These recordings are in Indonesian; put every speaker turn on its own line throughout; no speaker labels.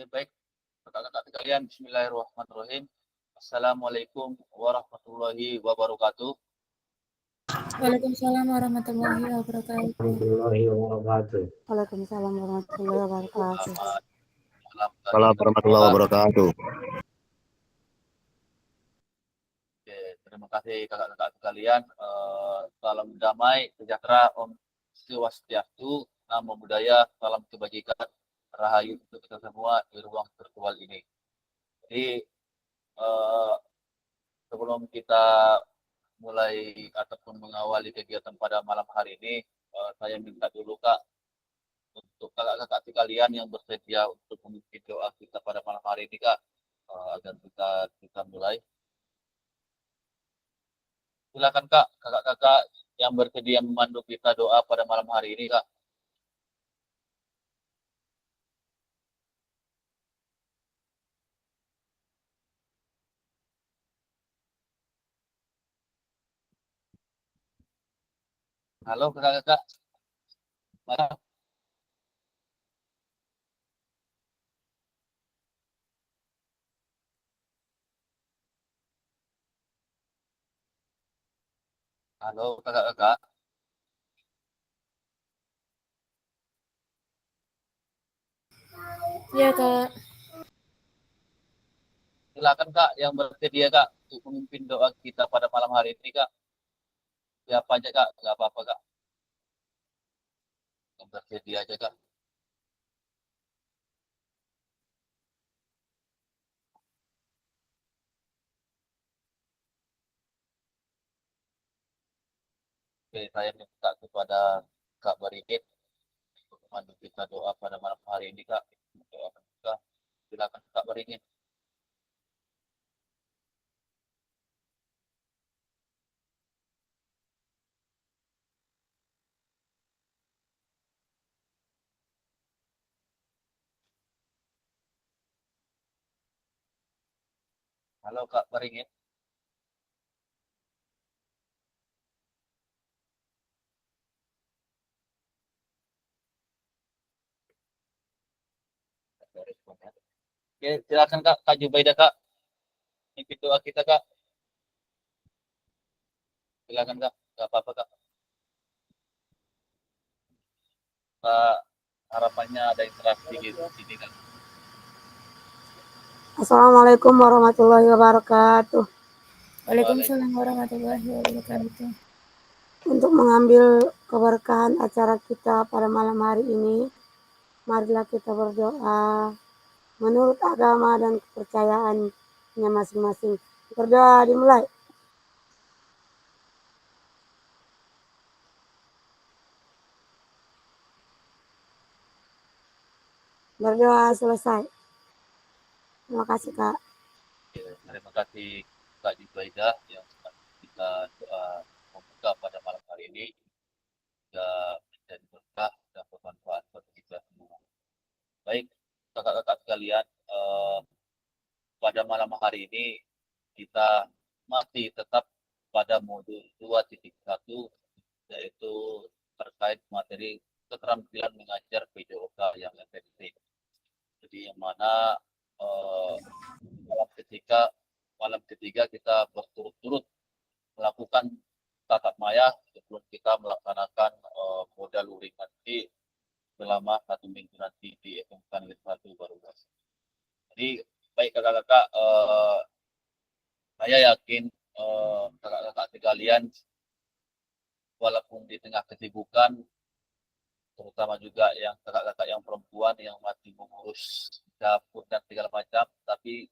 Baik, kakak-kakak sekalian, bismillahirrahmanirrahim. Assalamualaikum warahmatullahi wabarakatuh.
Waalaikumsalam warahmatullahi wabarakatuh.
Warahmatullahi wabarakatuh.
Waalaikumsalam warahmatullahi wabarakatuh.
Selamat malam bagi
Assalamualaikum
kita
warahmatullahi
semua.
wabarakatuh.
Oke, terima kasih kakak-kakak sekalian. Salam damai, sejahtera, Om Swastiastu, Namo Buddhaya, salam kebajikan, rahayu untuk kita semua di ruang virtual ini. Jadi eh, sebelum kita mulai ataupun mengawali kegiatan pada malam hari ini, saya minta dulu Kak, untuk kakak-kakak sekalian yang bersedia untuk memimpin doa kita pada malam hari ini Kak, agar kita mulai. Silakan Kak, kakak-kakak yang bersedia memandu kita doa pada malam hari ini Kak. Halo kakak-kakak. Mana? Halo kakak-kakak.
Ya Kak,
Silakan Kak yang bersedia Kak untuk memimpin doa kita pada malam hari ini Kak. Siapa aja Kak, nggak apa-apa Kak. Yang bersedia aja Kak. Oke, saya minta kepada Kak Baridit untuk memandu kita doa pada malam hari ini Kak. Doakan kita. Silakan Kak Baridit. Halo Kak Baridit. Oke, silakan Kak, Kak Jubaida Kak. Memimpin doa kita Kak. Silakan Kak, nggak apa-apa Kak. Kak, harapannya ada interaksi di sini Kak.
Assalamualaikum warahmatullahi wabarakatuh.
Waalaikumsalam warahmatullahi wabarakatuh.
Untuk mengambil keberkahan acara kita pada malam hari ini, marilah kita berdoa menurut agama dan kepercayaannya masing-masing. Berdoa dimulai. Berdoa selesai. Terima kasih Kak.
Terima kasih Kak Jubaida yang kita doa membuka pada malam hari ini. Juga menjadi berkah dan bermanfaat bagi kita semua. Baik, kakak-kakak sekalian, pada malam hari ini kita masih tetap pada modul 2.1, yaitu terkait materi keterampilan mengajar PJOK yang efektif. Jadi yang mana malam ketiga kita berturut-turut melakukan tatap maya sebelum kita melaksanakan modal luring nanti selama 1 minggu nanti di SMK Negeri 1 Barugas. Jadi baik kakak-kakak, saya yakin kakak-kakak sekalian walaupun di tengah kesibukan, terutama juga yang kakak-kakak yang perempuan yang masih mengurus dapur dan segala macam, tapi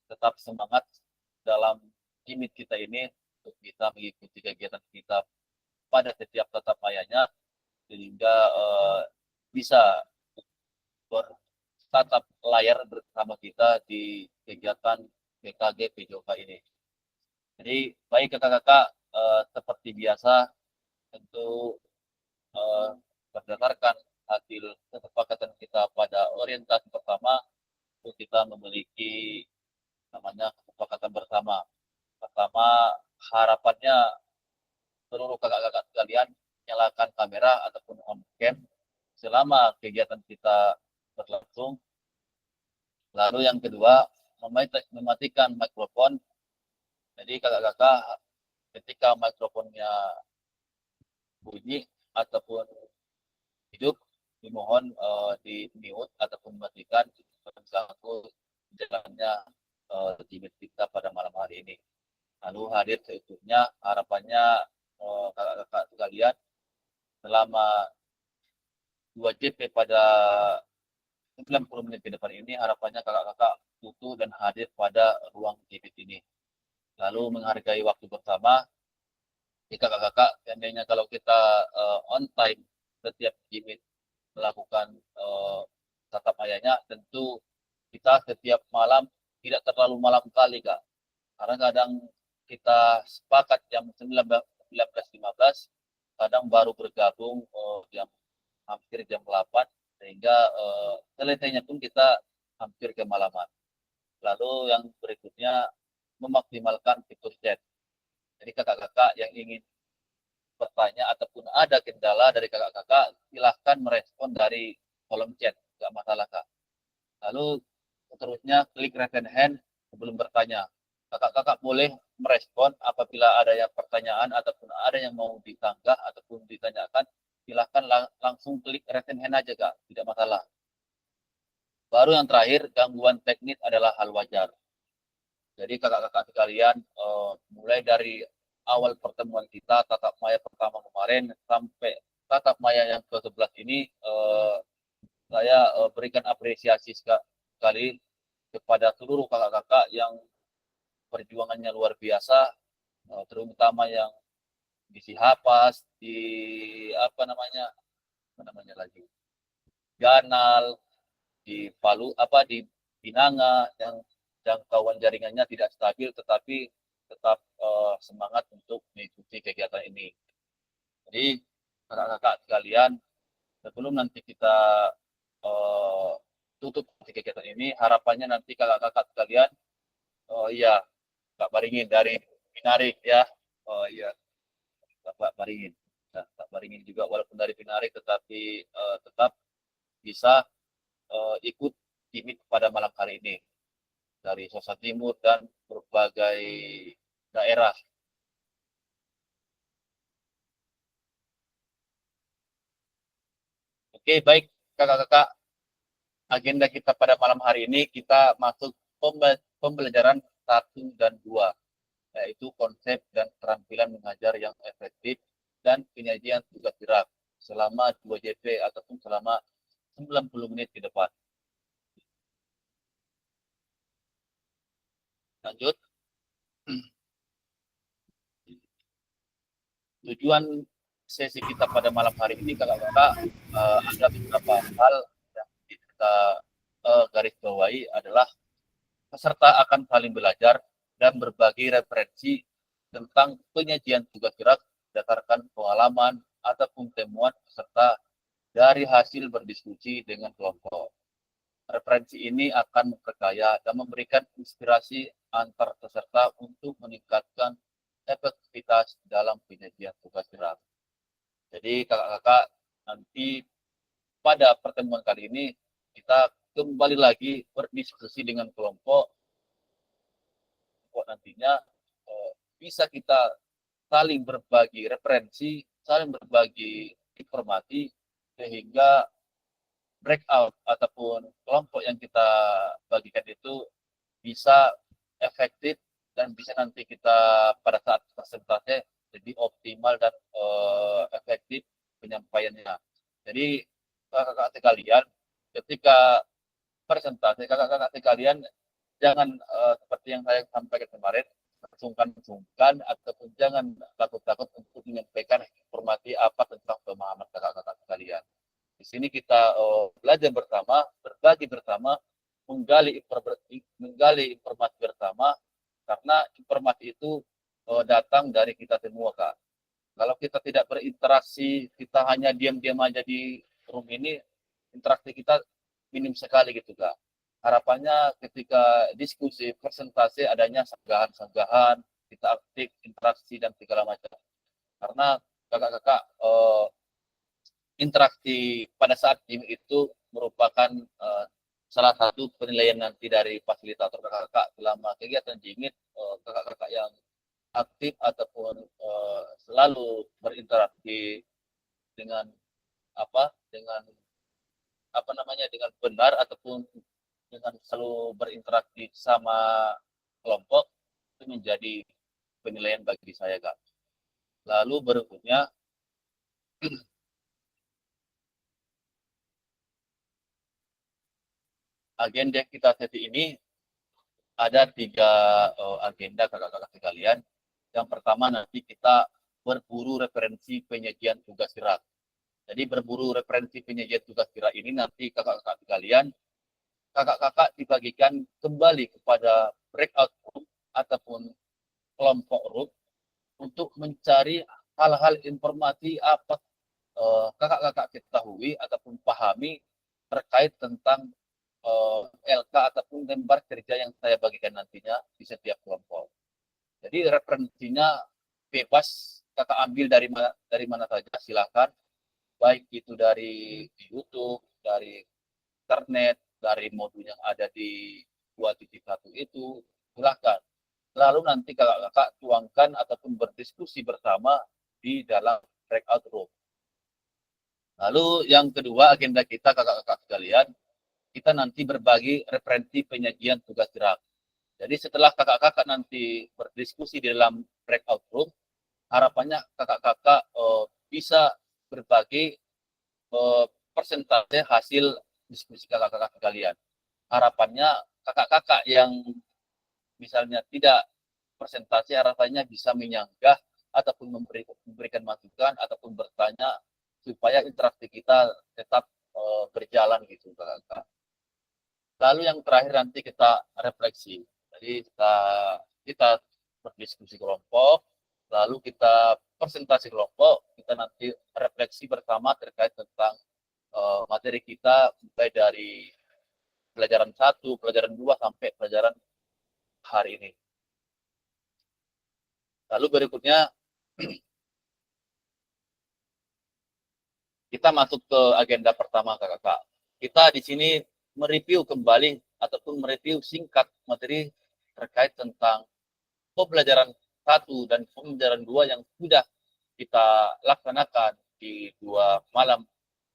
tetap semangat dalam gimmick kita ini untuk bisa mengikuti kegiatan kita pada setiap tatap mayanya sehingga bisa bertatap layar bersama kita di kegiatan PKG PJOK ini. Jadi baik kakak-kakak, seperti biasa tentu berdasarkan hasil kesepakatan kita pada orientasi pertama, itu kita memiliki namanya kesepakatan bersama. Pertama, harapannya seluruh kakak-kakak sekalian nyalakan kamera ataupun on cam selama kegiatan kita berlangsung, Lalu yang kedua, mematikan mikrofon. Jadi kakak-kakak ketika mikrofonnya bunyi ataupun hidup, dimohon di mute ataupun dimatikan mengganggu jalannya Jimit kita pada malam hari ini. Lalu hadir seutuhnya, harapannya kakak-kakak sekalian selama 2 JP pada 90 menit ke depan ini, harapannya kakak-kakak utuh dan hadir pada ruang JP ini. Lalu menghargai waktu bersama. Kakak-kakak, seandainya kalau kita on time setiap JP melakukan tatap mayanya, tentu kita setiap malam tidak terlalu malam kali, Kak. Karena kadang kita sepakat jam 19.15, kadang baru bergabung hampir jam 8, sehingga selesainya pun kita hampir kemalaman. Lalu yang berikutnya, memaksimalkan fitur chat. Jadi kakak-kakak yang ingin bertanya ataupun ada kendala dari kakak-kakak, silahkan merespon dari kolom chat, nggak masalah, Kak. Lalu seterusnya klik raise hand sebelum bertanya. Kakak-kakak boleh merespon apabila ada yang pertanyaan ataupun ada yang mau ditanggah ataupun ditanyakan, silahkan langsung klik raise hand aja, Kak, tidak masalah. Baru yang terakhir, gangguan teknis adalah hal wajar. Jadi kakak-kakak sekalian, mulai dari awal pertemuan kita, tatap maya pertama kemarin, sampai tatap maya yang ke-11 ini, saya berikan apresiasi sekali kepada seluruh kakak-kakak yang perjuangannya luar biasa, terutama yang di Sihapas, di apa namanya lagi, Ganal, di Palu, di Pinanga, yang jangkauan jaringannya tidak stabil, tetapi tetap semangat untuk mengikuti kegiatan ini. Jadi kakak-kakak sekalian, sebelum nanti kita tutup kegiatan ini, harapannya nanti kakak-kakak sekalian, iya, Kak Baringin dari Pinarik ya, iya, Kak Baringin, nah, Kak Baringin juga walaupun dari Pinarik, tetapi tetap bisa ikut Jimit pada malam hari ini dari Sosa Timur dan berbagai daerah. Oke, baik kakak-kakak, agenda kita pada malam hari ini kita masuk pembelajaran 1 dan 2, yaitu konsep dan keterampilan mengajar yang efektif dan penyajian tugas gerak selama 2 JP ataupun selama 90 menit ke depan. Lanjut. Tujuan sesi kita pada malam hari ini kakak-kakak, ada beberapa hal yang kita garis bawahi adalah peserta akan saling belajar dan berbagi referensi tentang penyajian tugas gerak berdasarkan pengalaman ataupun temuan peserta dari hasil berdiskusi dengan kelompok. Referensi ini akan memperkaya dan memberikan inspirasi antar peserta untuk meningkatkan efektivitas dalam penyajian tugas gerak. Jadi kakak-kakak, nanti pada pertemuan kali ini kita kembali lagi berdiskusi dengan kelompok nantinya bisa kita saling berbagi referensi, saling berbagi informasi, sehingga breakout ataupun kelompok yang kita bagikan itu bisa efektif dan bisa nanti kita pada saat presentasi lebih optimal dan efektif penyampaiannya. Jadi kakak-kakak sekalian, ketika presentasi kakak-kakak sekalian jangan seperti yang saya sampaikan kemarin, sungkan-sungkan ataupun jangan takut-takut untuk menyampaikan informasi apa tentang pemahaman kakak-kakak sekalian. Di sini kita belajar bersama, berbagi bersama, menggali informasi bersama, karena informasi itu datang dari kita semua, Kak. Kalau kita tidak berinteraksi, kita hanya diam-diam aja di room ini, interaksi kita minim sekali gitu, Kak. Harapannya ketika diskusi, presentasi, adanya sanggahan-sanggahan, kita aktif, interaksi, dan segala macam. Karena kakak-kakak, interaksi pada saat game itu merupakan salah satu penilaian nanti dari fasilitator kakak-kakak selama kegiatan jingit, kakak-kakak yang aktif ataupun selalu berinteraksi dengan dengan benar ataupun dengan selalu berinteraksi sama kelompok, itu menjadi penilaian bagi saya, Kak. Lalu berikutnya agenda kita saat ini ada 3 agenda kakak-kakak sekalian. Yang pertama nanti kita berburu referensi penyajian tugas gerak. Jadi berburu referensi penyajian tugas gerak ini nanti kakak-kakak sekalian, kakak-kakak dibagikan kembali kepada breakout group ataupun kelompok group untuk mencari hal-hal informasi apa kakak-kakak ketahui ataupun pahami terkait tentang LK ataupun lembar kerja yang saya bagikan nantinya di setiap kelompok. Jadi referensinya bebas kakak ambil dari mana saja, silakan, baik itu dari YouTube, dari internet, dari modul yang ada di 2.1 itu, silakan. Lalu nanti kakak-kakak tuangkan ataupun berdiskusi bersama di dalam breakout room. Lalu yang kedua agenda kita kakak-kakak sekalian, kita nanti berbagi referensi penyajian tugas gerak. Jadi setelah kakak-kakak nanti berdiskusi di dalam breakout room, harapannya kakak-kakak bisa berbagi persentase hasil diskusi kakak-kakak sekalian. Harapannya kakak-kakak yang misalnya tidak presentasi, harapannya bisa menyanggah ataupun memberikan masukan ataupun bertanya supaya interaksi kita tetap berjalan gitu kakak-kakak. Lalu yang terakhir nanti kita refleksi. Jadi kita berdiskusi kelompok, lalu kita presentasi kelompok, kita nanti refleksi bersama terkait tentang materi kita mulai dari pelajaran 1, pelajaran 2 sampai pelajaran hari ini. Lalu berikutnya kita masuk ke agenda pertama kakak-kakak. Kita di sini mereview kembali ataupun mereview singkat materi terkait tentang pembelajaran 1 dan pembelajaran 2 yang sudah kita laksanakan di 2 malam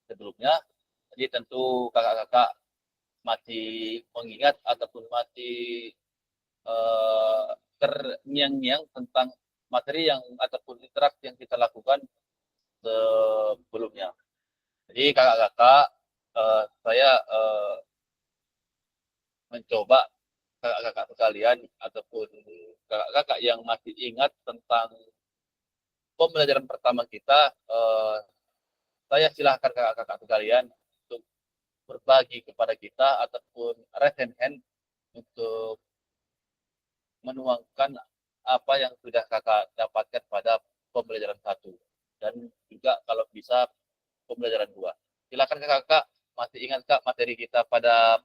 sebelumnya. Jadi tentu kakak-kakak masih mengingat ataupun masih terngiang-ngiang tentang materi yang ataupun interaksi yang kita lakukan sebelumnya. Jadi kakak-kakak saya mencoba kakak-kakak sekalian ataupun kakak-kakak yang masih ingat tentang pembelajaran pertama kita, saya silahkan kakak-kakak sekalian untuk berbagi kepada kita ataupun raise hand untuk menuangkan apa yang sudah kakak dapatkan pada pembelajaran 1 dan juga kalau bisa pembelajaran 2. Silakan kakak-kakak, masih ingat kak materi kita pada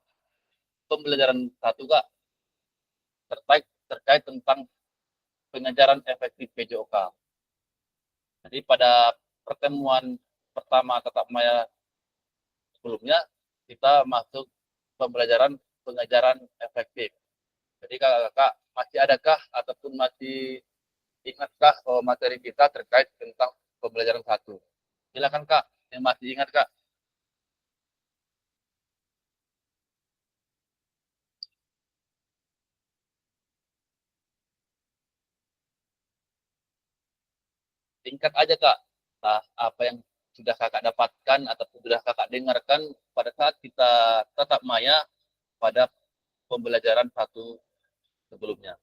pembelajaran 1 kak terkait tentang pengajaran efektif PJOK. Jadi pada pertemuan pertama tatap maya sebelumnya kita masuk pembelajaran pengajaran efektif. Jadi kakak-kakak masih adakah ataupun masih ingatkah materi kita terkait tentang pembelajaran 1? Silakan kak, yang masih ingat kak. Singkat aja kak, apa yang sudah kakak dapatkan ataupun sudah kakak dengarkan pada saat kita tatap maya pada pembelajaran 1 sebelumnya.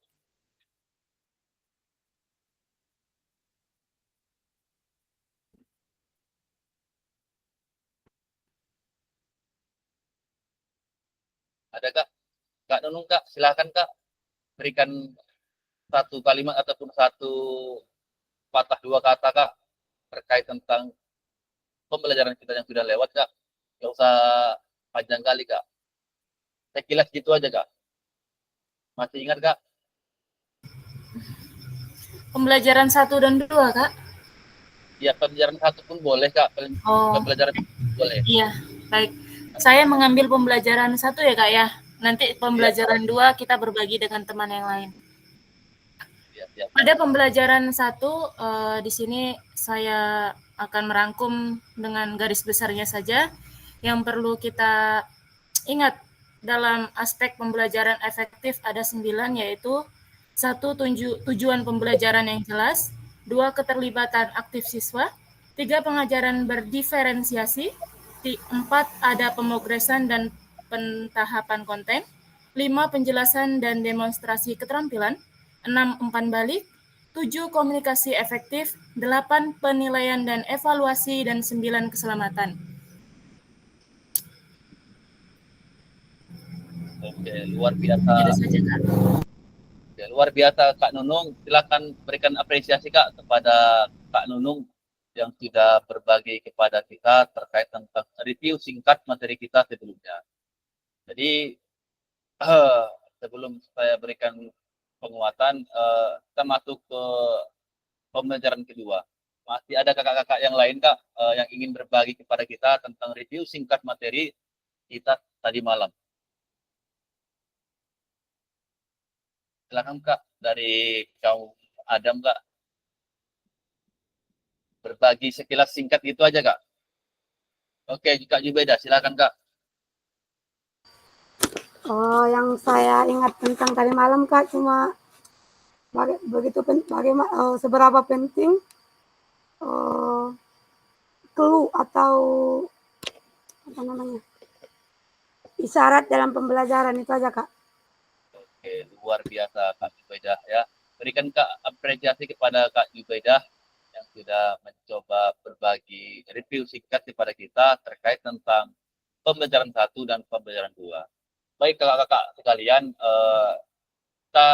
Ada kak? Kak Nunung kak, silakan kak berikan satu kalimat ataupun satu patah 2 kata kak terkait tentang pembelajaran kita yang sudah lewat kak. Gak usah panjang kali kak. Sekilas gitu aja kak. Masih ingat kak?
Pembelajaran 1 dan 2 kak?
Ya pembelajaran 1 pun boleh kak. Pembelajaran boleh.
Iya, baik. saya mengambil pembelajaran 1 ya Kak ya. Nanti pembelajaran 2 kita berbagi dengan teman yang lain.
Siap.
Pada pembelajaran 1 di sini saya akan merangkum dengan garis besarnya saja. Yang perlu kita ingat dalam aspek pembelajaran efektif ada 9, yaitu 1. Tujuan pembelajaran yang jelas, 2. Keterlibatan aktif siswa, 3. Pengajaran berdiferensiasi, 4. Ada pemrograman dan pentahapan konten, 5. Penjelasan dan demonstrasi keterampilan, 6. Umpan balik, 7. Komunikasi efektif, 8. Penilaian dan evaluasi, dan 9. Keselamatan.
Oke, luar biasa.
Itu saja Kak.
Oke, luar biasa Kak Nunung. Silakan berikan apresiasi Kak kepada Kak Nunung yang sudah berbagi kepada kita terkait tentang review singkat materi kita sebelumnya. Jadi sebelum saya berikan penguatan, kita masuk ke pembelajaran kedua. Masih ada kakak-kakak yang lain Kak yang ingin berbagi kepada kita tentang review singkat materi kita tadi malam. Silakan Kak, dari kaum Adam Kak. Berbagi sekilas singkat gitu aja Kak. Oke, Kak Jubeda, silakan Kak.
Oh, yang saya ingat tentang tadi malam Kak cuma seberapa penting clue atau apa namanya isyarat dalam pembelajaran itu aja Kak.
Oke, luar biasa Kak Jubeda ya. Berikan Kak apresiasi kepada Kak Jubeda yang sudah mencoba berbagi review singkat kepada kita terkait tentang pembelajaran 1 dan pembelajaran 2. Baik kakak-kakak sekalian, kita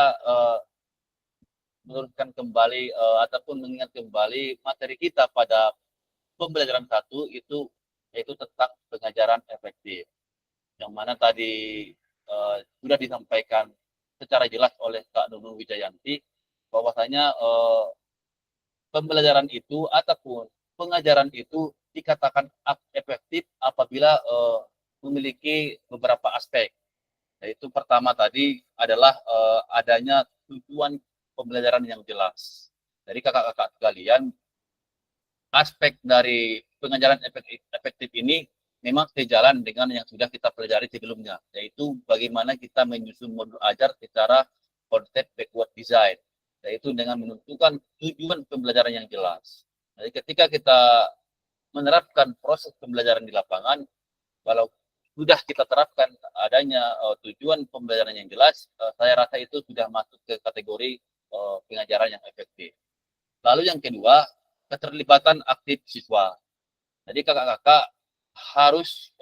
meluruskan kembali ataupun mengingat kembali materi kita pada pembelajaran 1 itu yaitu tentang pengajaran efektif. Yang mana tadi sudah disampaikan secara jelas oleh Kak Nunung Wijayanti bahwasanya pembelajaran itu ataupun pengajaran itu dikatakan efektif apabila memiliki beberapa aspek. Yaitu pertama tadi adalah adanya tujuan pembelajaran yang jelas. Jadi kakak-kakak sekalian, aspek dari pengajaran efektif ini memang sejalan dengan yang sudah kita pelajari sebelumnya, yaitu bagaimana kita menyusun modul ajar secara konsep backward design, yaitu dengan menentukan tujuan pembelajaran yang jelas. Jadi ketika kita menerapkan proses pembelajaran di lapangan, kalau sudah kita terapkan adanya tujuan pembelajaran yang jelas, saya rasa itu sudah masuk ke kategori pengajaran yang efektif. Lalu yang kedua, keterlibatan aktif siswa. Jadi kakak-kakak harus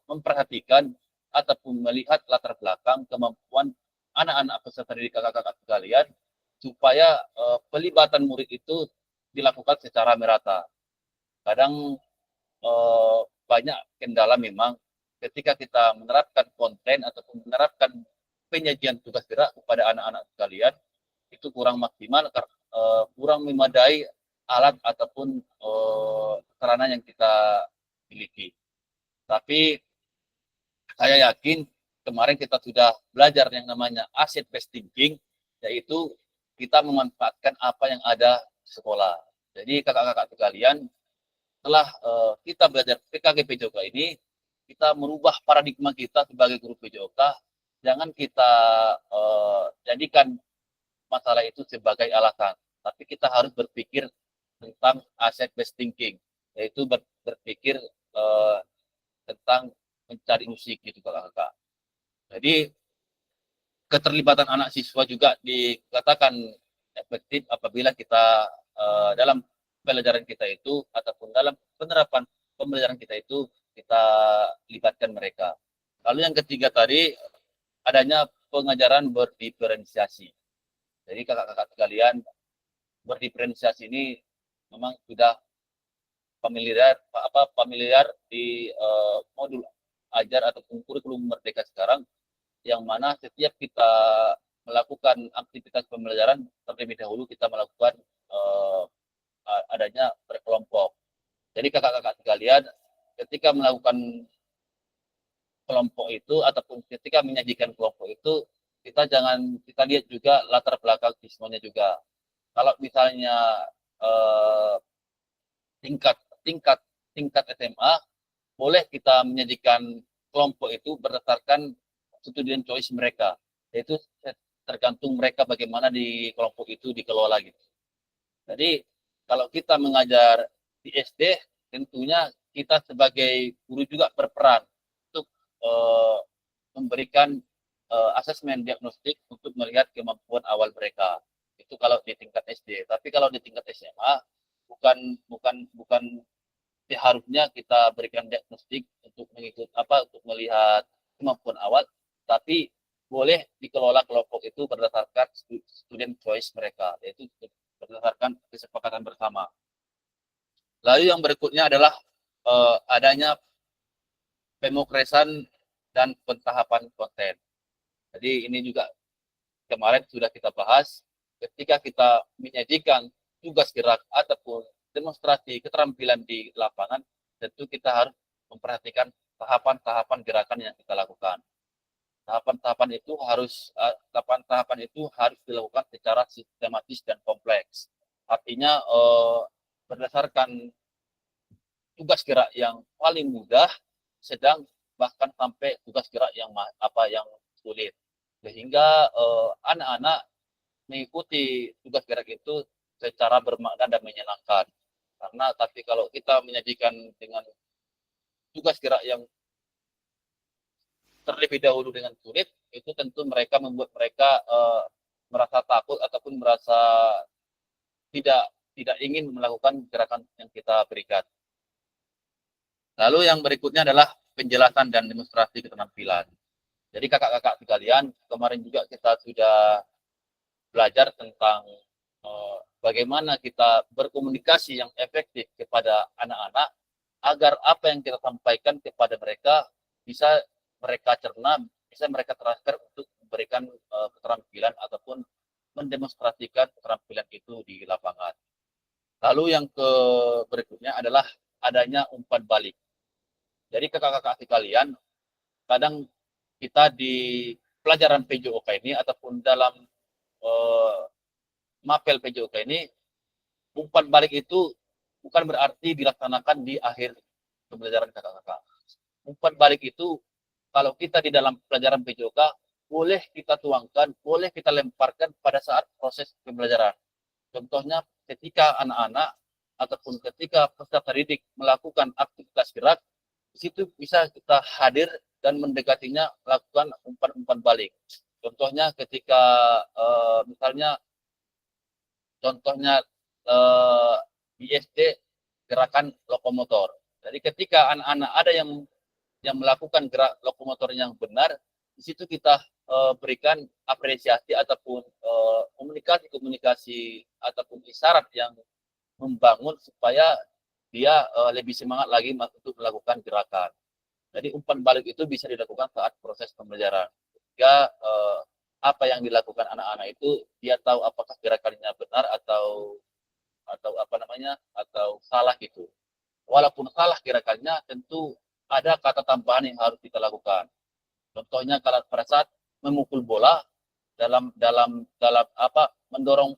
memperhatikan ataupun melihat latar belakang kemampuan anak-anak peserta didik kakak-kakak sekalian supaya pelibatan murid itu dilakukan secara merata. Kadang banyak kendala memang ketika kita menerapkan konten ataupun menerapkan penyajian tugas gerak kepada anak-anak sekalian itu kurang maksimal, kurang memadai alat ataupun sarana yang kita miliki. Tapi saya yakin kemarin kita sudah belajar yang namanya asset based thinking, yaitu kita memanfaatkan apa yang ada di sekolah. Jadi kakak-kakak sekalian, setelah kita belajar PKG PJOK ini, kita merubah paradigma kita sebagai guru PJOK. Jangan kita jadikan masalah itu sebagai alasan, tapi kita harus berpikir tentang asset based thinking, yaitu berpikir tentang mencari musik gitu kakak-kakak. Jadi keterlibatan anak siswa juga dikatakan efektif apabila kita dalam pelajaran kita itu ataupun dalam penerapan pembelajaran kita itu kita libatkan mereka. Lalu yang ketiga tadi adanya pengajaran berdiferensiasi. Jadi kakak-kakak sekalian, berdiferensiasi ini memang sudah familiar di modul ajar ataupun kurikulum Merdeka sekarang, yang mana setiap kita melakukan aktivitas pembelajaran terlebih dahulu kita melakukan adanya berkelompok. Jadi kakak-kakak sekalian, ketika melakukan kelompok itu ataupun ketika menyajikan kelompok itu kita lihat juga latar belakang siswanya juga. Kalau misalnya tingkat SMA, boleh kita menyajikan kelompok itu berdasarkan student choice mereka, yaitu tergantung mereka bagaimana di kelompok itu dikelola gitu. Jadi kalau kita mengajar di SD, tentunya kita sebagai guru juga berperan untuk memberikan asesmen diagnostik untuk melihat kemampuan awal mereka. Itu kalau di tingkat SD. Tapi kalau di tingkat SMA, bukan seharusnya kita berikan diagnostik untuk untuk melihat kemampuan awal, tapi boleh dikelola kelompok itu berdasarkan student choice mereka, yaitu berdasarkan kesepakatan bersama. Lalu yang berikutnya adalah adanya pemokresan dan pentahapan konten. Jadi ini juga kemarin sudah kita bahas, ketika kita menyajikan tugas gerak ataupun demonstrasi keterampilan di lapangan, tentu kita harus memperhatikan tahapan-tahapan gerakan yang kita lakukan. Tahapan-tahapan itu harus dilakukan secara sistematis dan kompleks. Artinya berdasarkan tugas gerak yang paling mudah, sedang, bahkan sampai tugas gerak yang sulit, sehingga anak-anak mengikuti tugas gerak itu secara bermakna dan menyenangkan. Tapi kalau kita menyajikan dengan tugas gerak yang terlebih dahulu dengan sulit, itu tentu membuat mereka merasa takut ataupun merasa tidak ingin melakukan gerakan yang kita berikan. Lalu yang berikutnya adalah penjelasan dan demonstrasi keterampilan. Jadi kakak-kakak sekalian, kemarin juga kita sudah belajar tentang bagaimana kita berkomunikasi yang efektif kepada anak-anak agar apa yang kita sampaikan kepada mereka bisa mereka cerna, bisa mereka transfer untuk memberikan keterampilan ataupun mendemonstrasikan keterampilan itu di lapangan. Lalu yang berikutnya adalah adanya umpan balik. Jadi kakak-kakak sekalian, kadang kita di pelajaran PJOK ini ataupun dalam mapel PJOK ini, umpan balik itu bukan berarti dilaksanakan di akhir pembelajaran kakak-kakak. Umpan balik itu kalau kita di dalam pelajaran PJOK boleh kita tuangkan, boleh kita lemparkan pada saat proses pembelajaran. Contohnya ketika anak-anak ataupun ketika peserta didik melakukan aktivitas gerak, di situ bisa kita hadir dan mendekatinya melakukan umpan-umpan balik. Contohnya ketika contohnya di SD gerakan lokomotor. Jadi ketika anak-anak ada yang melakukan gerak lokomotor yang benar, di situ kita berikan apresiasi ataupun komunikasi ataupun isyarat yang membangun supaya dia lebih semangat lagi untuk melakukan gerakan. Jadi umpan balik itu bisa dilakukan saat proses pembelajaran. Jika apa yang dilakukan anak-anak itu dia tahu apakah gerakannya benar atau salah gitu. Walaupun salah gerakannya, tentu ada kata tambahan yang harus kita lakukan. Contohnya kalau pada saat memukul bola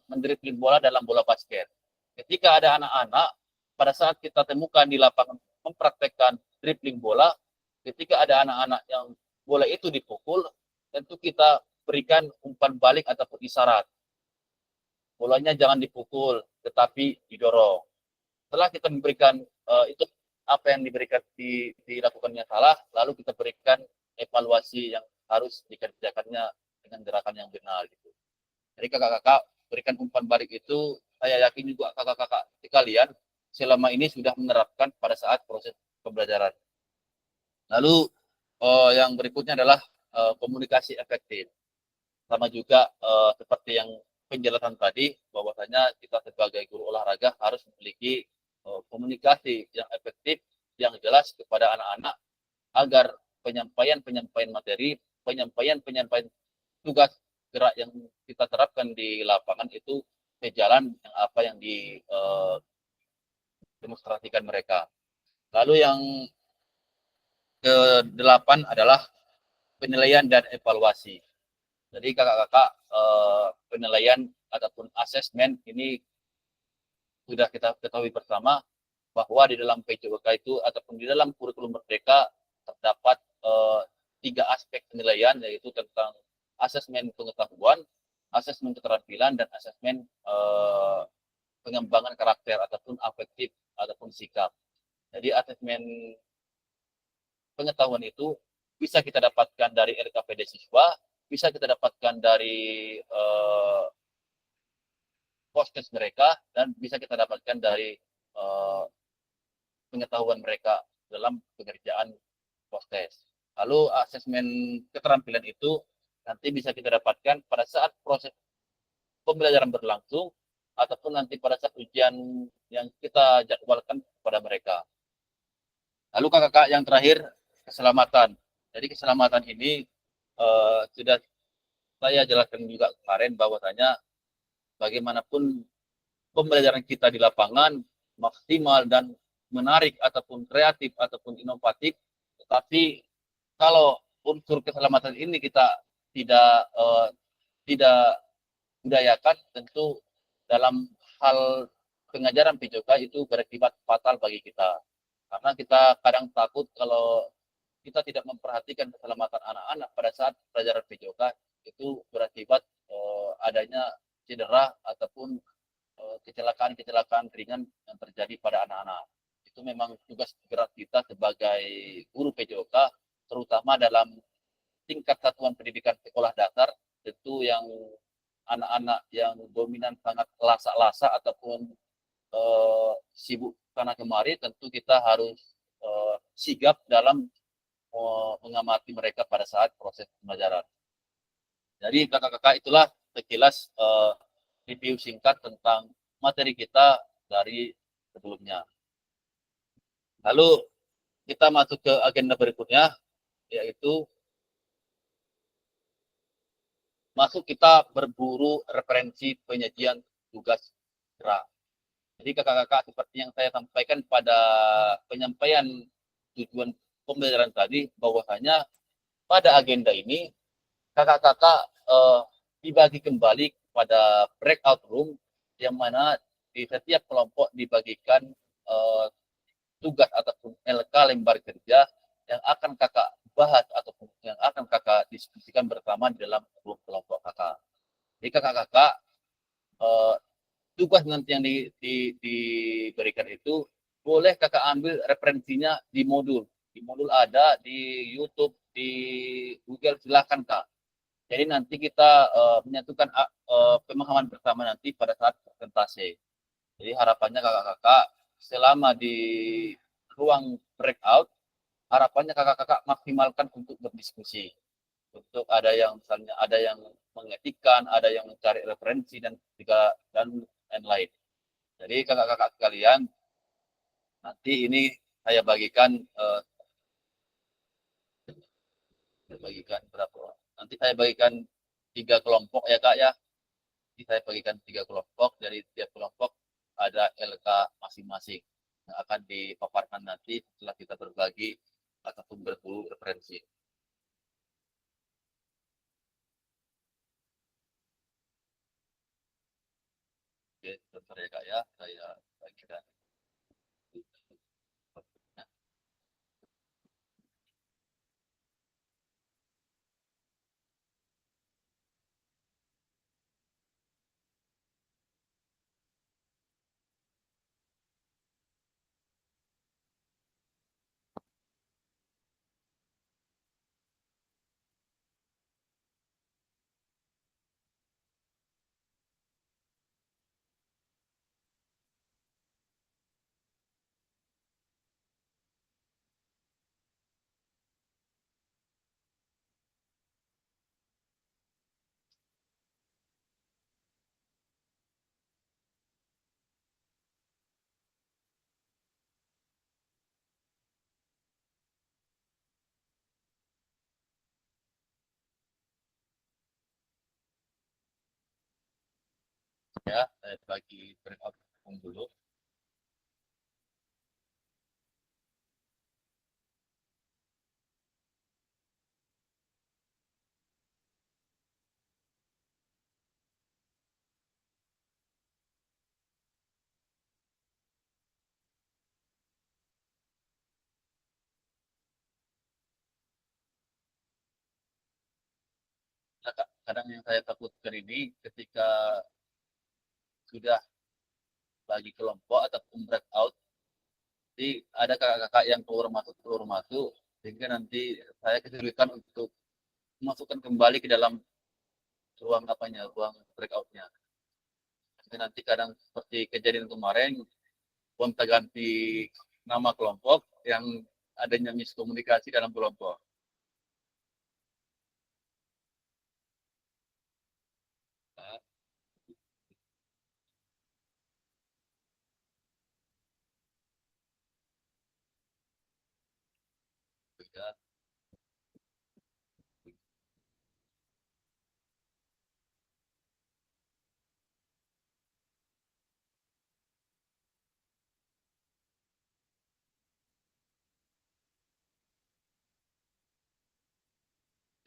mendribling bola dalam bola basket. Ketika ada anak-anak pada saat kita temukan di lapangan mempraktekkan dribbling bola, ketika ada anak-anak yang bola itu dipukul, tentu kita berikan umpan balik ataupun isyarat. Bolanya jangan dipukul, tetapi didorong. Setelah kita memberikan itu apa yang dilakukannya salah, lalu kita berikan evaluasi yang harus dikerjakannya dengan gerakan yang benar gitu. Jadi kakak-kakak berikan umpan balik itu, saya yakin juga kakak-kakak sekalian selama ini sudah menerapkan pada saat proses pembelajaran. Lalu yang berikutnya adalah komunikasi efektif. Sama juga seperti yang penjelasan tadi, bahwasanya kita sebagai guru olahraga harus memiliki komunikasi yang efektif, yang jelas kepada anak-anak agar penyampaian materi, penyampaian tugas gerak yang kita terapkan di lapangan itu sejalan dengan apa yang didemonstrasikan mereka. Lalu yang ke-8 adalah penilaian dan evaluasi. Jadi kakak-kakak penilaian ataupun asesmen ini sudah kita ketahui bersama bahwa di dalam PJOK itu ataupun di dalam kurikulum Merdeka terdapat 3 aspek penilaian, yaitu tentang asesmen pengetahuan, asesmen keterampilan, dan asesmen pengembangan karakter ataupun afektif ataupun sikap. Jadi asesmen pengetahuan itu bisa kita dapatkan dari RKPD siswa, bisa kita dapatkan dari poskes mereka, dan bisa kita dapatkan dari pengetahuan mereka dalam pekerjaan poskes. Lalu asesmen keterampilan itu nanti bisa kita dapatkan pada saat proses pembelajaran berlangsung ataupun nanti pada saat ujian yang kita jadwalkan kepada mereka. Lalu kakak-kakak yang terakhir, keselamatan. Jadi keselamatan ini sudah saya jelaskan juga kemarin bahwasanya bagaimanapun pembelajaran kita di lapangan maksimal dan menarik ataupun kreatif ataupun inovatif, tetapi kalau unsur keselamatan ini kita tidak budayakan, tentu dalam hal pengajaran PJOK itu berakibat fatal bagi kita. Karena kita kadang takut kalau kita tidak memperhatikan keselamatan anak-anak pada saat pelajaran PJOK, itu berakibat adanya cedera ataupun kecelakaan-kecelakaan ringan yang terjadi pada anak-anak. Itu memang tugas berat kita sebagai guru PJOK, terutama dalam tingkat satuan pendidikan sekolah dasar, tentu yang anak-anak yang dominan sangat lasak-lasak ataupun sibuk sana kemari, tentu kita harus sigap dalam mengamati mereka pada saat proses pembelajaran. Jadi kakak-kakak, itulah sekilas review singkat tentang materi kita dari sebelumnya. Lalu kita masuk ke agenda berikutnya, yaitu masuk kita berburu referensi penyajian tugas gerak. Jadi kakak-kakak, seperti yang saya sampaikan pada penyampaian tujuan pembelajaran tadi, bahwasanya pada agenda ini kakak-kakak dibagi kembali pada breakout room, yang mana di setiap kelompok dibagikan tugas ataupun LK lembar kerja yang akan kakak bahas ataupun yang akan kakak diskusikan bersama di dalam kelompok kakak. Jadi kakak-kakak tugas nanti yang diberikan itu boleh kakak ambil referensinya di modul. Di modul ada, di YouTube, di Google, silahkan kak. Jadi nanti kita menyatukan pemahaman bersama nanti pada saat presentasi. Jadi harapannya kakak-kakak selama di ruang breakout, harapannya kakak-kakak maksimalkan untuk berdiskusi. Untuk ada yang misalnya ada yang mengetikkan, ada yang mencari referensi dan lain-lain. Jadi kakak-kakak sekalian, nanti ini saya bagikan berapa? Nanti saya bagikan 3 kelompok ya kak ya. Nanti saya bagikan 3 kelompok, dari tiap kelompok ada LK masing-masing yang akan dipaparkan nanti setelah kita berbagi ataupun berburu referensi. Oke, sebentar ya kak ya, saya bagikan. Ya, saya bagi breakout room dulu. kadang yang saya takutkan ini ketika sudah bagi kelompok ataupun breakout, jadi ada kakak-kakak yang keluar masuk, sehingga nanti saya kesulitan untuk memasukkan kembali ke dalam ruang ruang breakoutnya. Jadi nanti kadang seperti kejadian kemarin, gonta ganti nama kelompok yang adanya miskomunikasi dalam kelompok. Ya.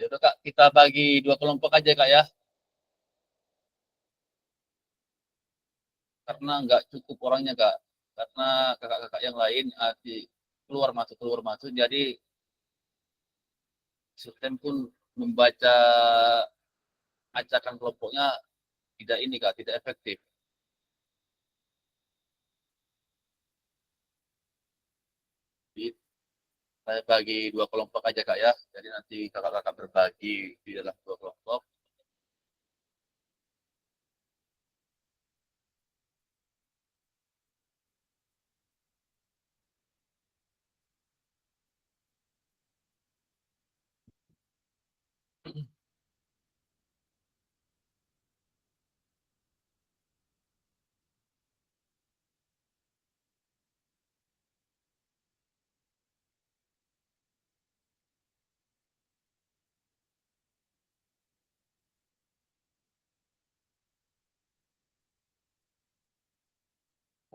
Jadi Kak, kita bagi 2 kelompok aja Kak ya, karena nggak cukup orangnya Kak. Karena kakak-kakak yang lain keluar masuk, jadi sistem pun membaca acakan kelompoknya tidak ini Kak, tidak efektif. Jadi saya bagi 2 kelompok aja Kak ya, jadi nanti kakak-kakak berbagi di dalam 2 kelompok.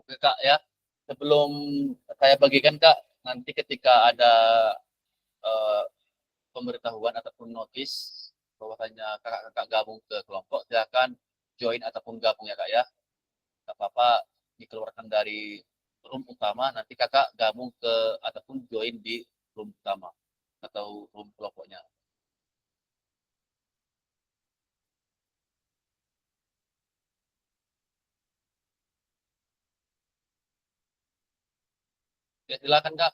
Oke Kak ya, sebelum saya bagikan Kak, nanti ketika ada eh, pemberitahuan ataupun notis bahwasanya kakak-kakak gabung ke kelompok, silakan join ataupun gabung ya Kak ya. Gak apa-apa dikeluarkan dari room utama, nanti kakak gabung ke ataupun join di room utama atau room kelompoknya. Ya silakan Kak.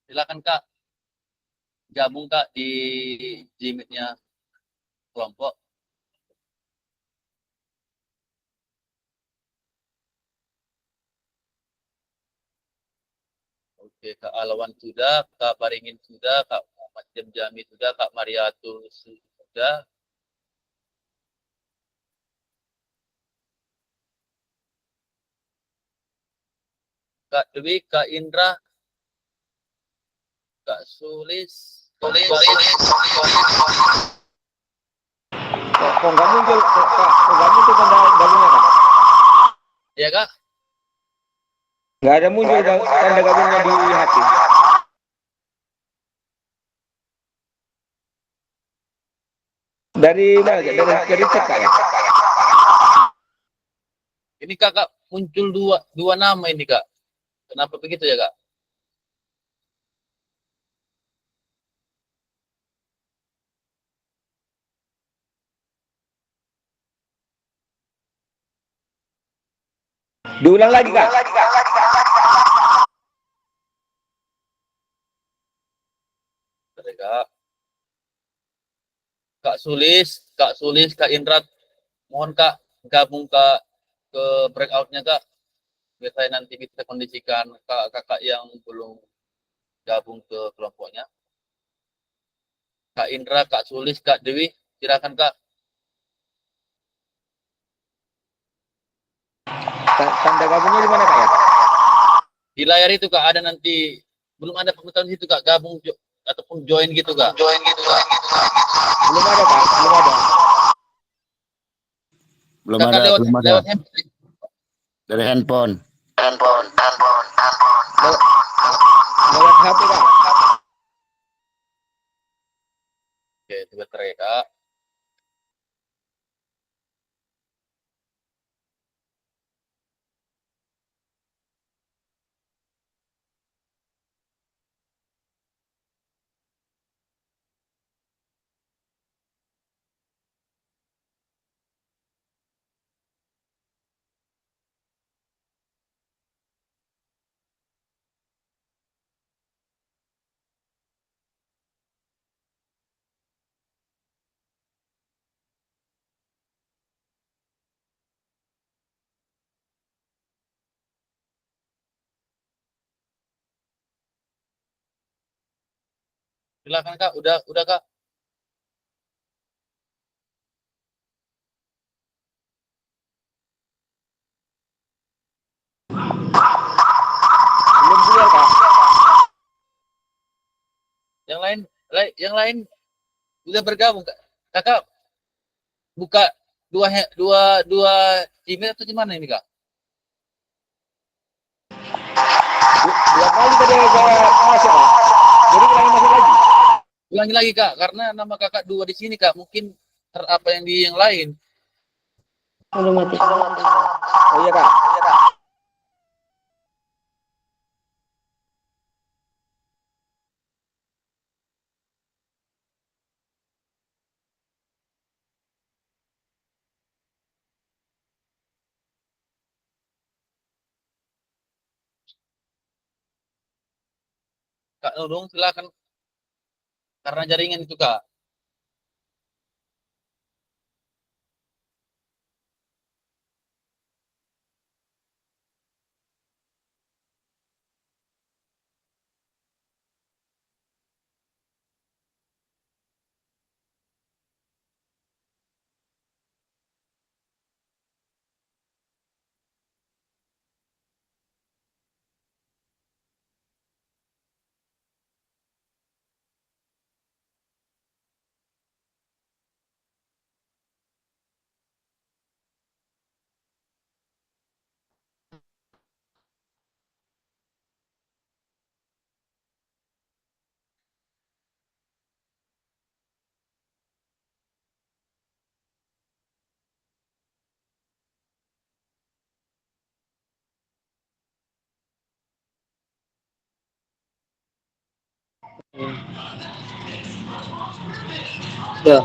Silakan Kak, gabung Kak di Gmeet-nya kelompok. Oke, Kak Alawan sudah, Kak Paringin sudah, Kak Muhammad Jami sudah, Kak Mariatul sudah. Kak Dewi, Kak Indra, Kak Sulis.
Kok nggak muncul, Kak? Kok nggak muncul tanda gabungnya, Kak?
Ya Kak?
Nggak ada muncul tanda gabungnya di HP. Dari mana? Dari chat, Kak ya?
Ini Kakak muncul dua nama ini Kak. Kenapa begitu ya Kak?
Diulang lagi, Kak.
Bentar ya, Kak. Kak Sulis, Kak Indra, mohon Kak gabung Kak ke breakout-nya Kak. Biar saya nanti bisa kondisikan kakak-kakak yang belum gabung ke kelompoknya. Kak Indra, Kak Sulis, Kak Dewi, silakan Kak.
Tanda gabungnya di mana, Kak ya?
Di layar itu Kak ada nanti, belum ada pemberitahuan situ Kak, gabung ataupun join gitu Kak.
Belum ada, Kak. Belum ada.
Kakak lewat
Dari handphone.
Lewat HP, Kak.
Oke, sebentar ya Kak. Silakan Kak, udah Kak.
Belum keluar Kak.
Yang lain udah bergabung Kak. Kakak buka dua dua dua Gmail atau gimana ini Kak?
Dua kali tadi saya masuk Kak. Jadi ulangi masuk lagi.
Ulangi lagi Kak, karena nama Kakak dua di sini Kak, mungkin apa yang di yang lain.
Oh iya Kak.
Kak Nudung silakan karena jaringan itu Kak.
Sudah.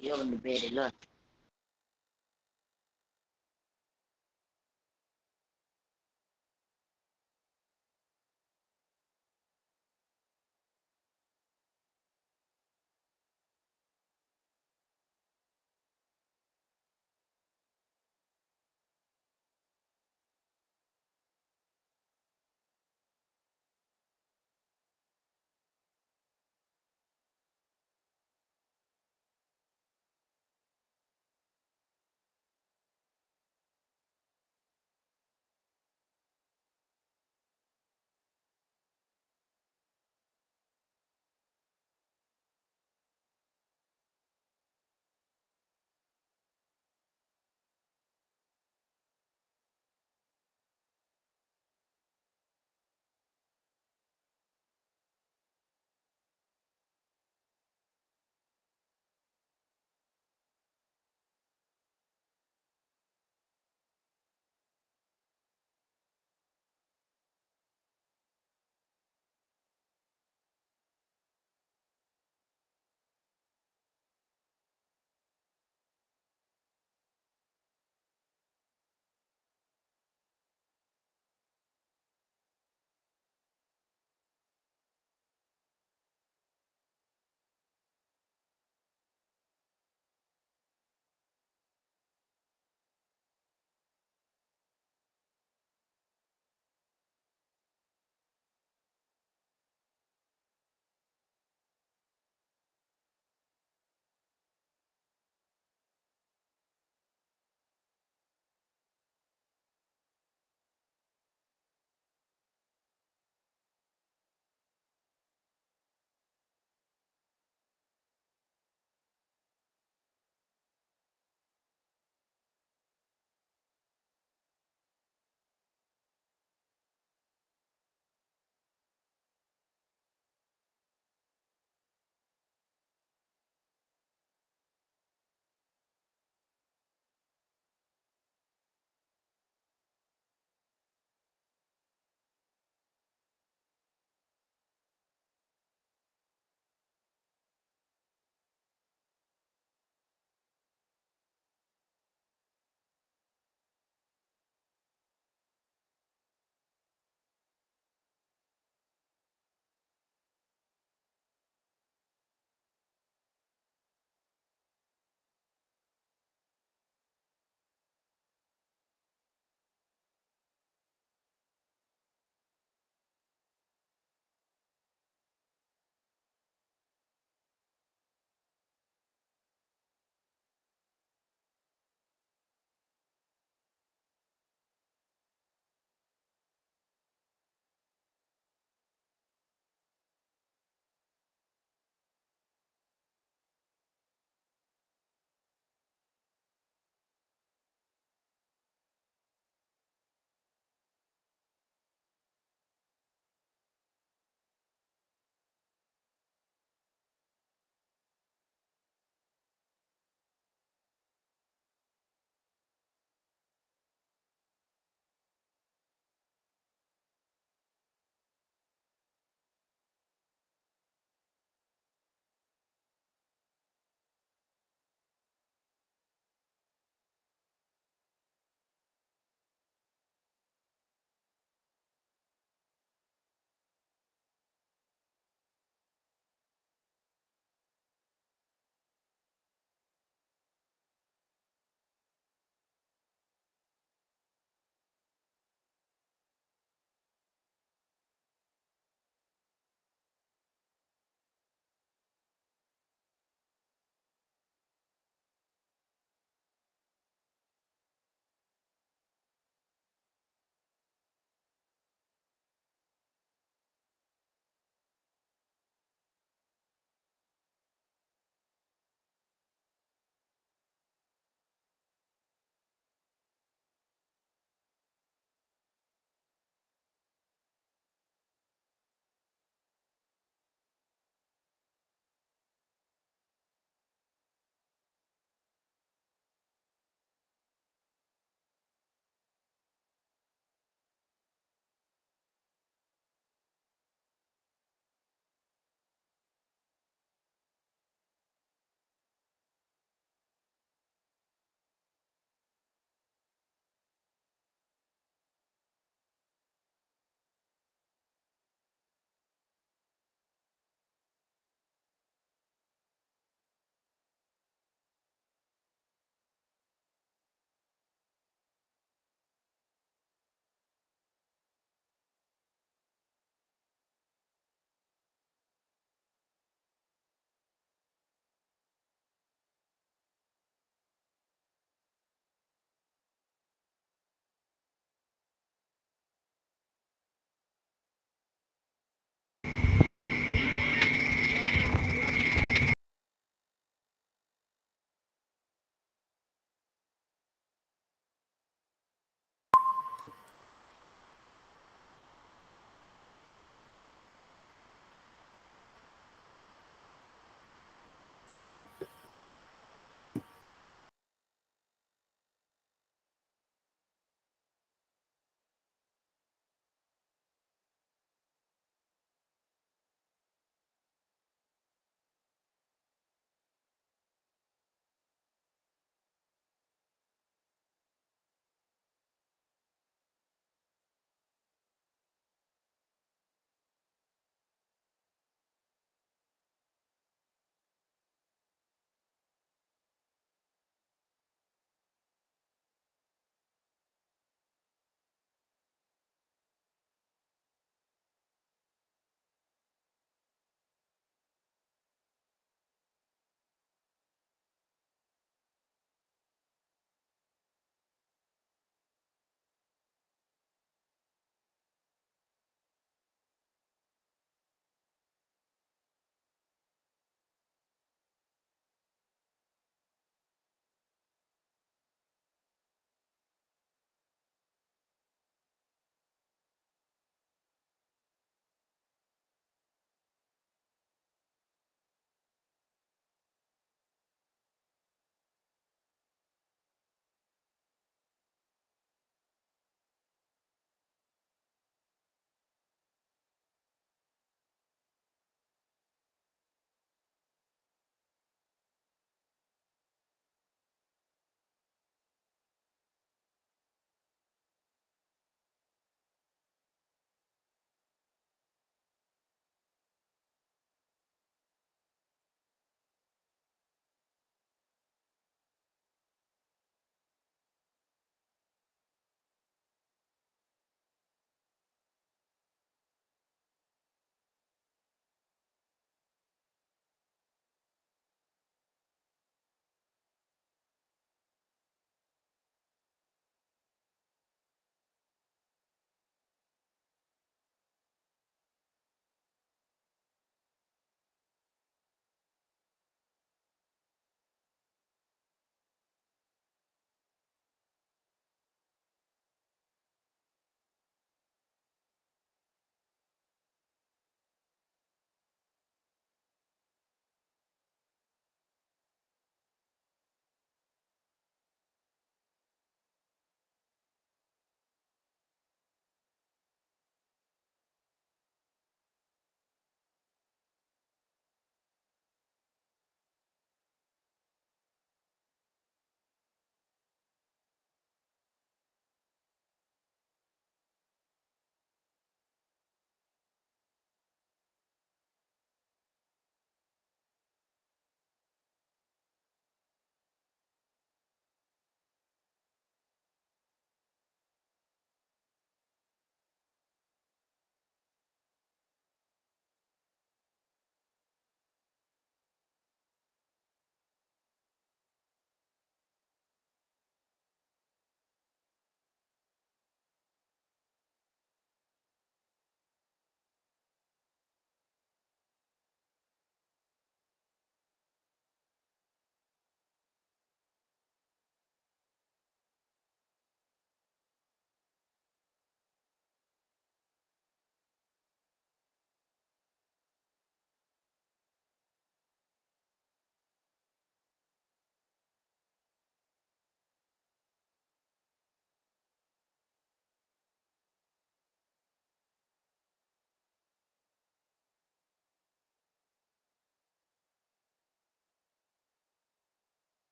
Io non mi vede, là.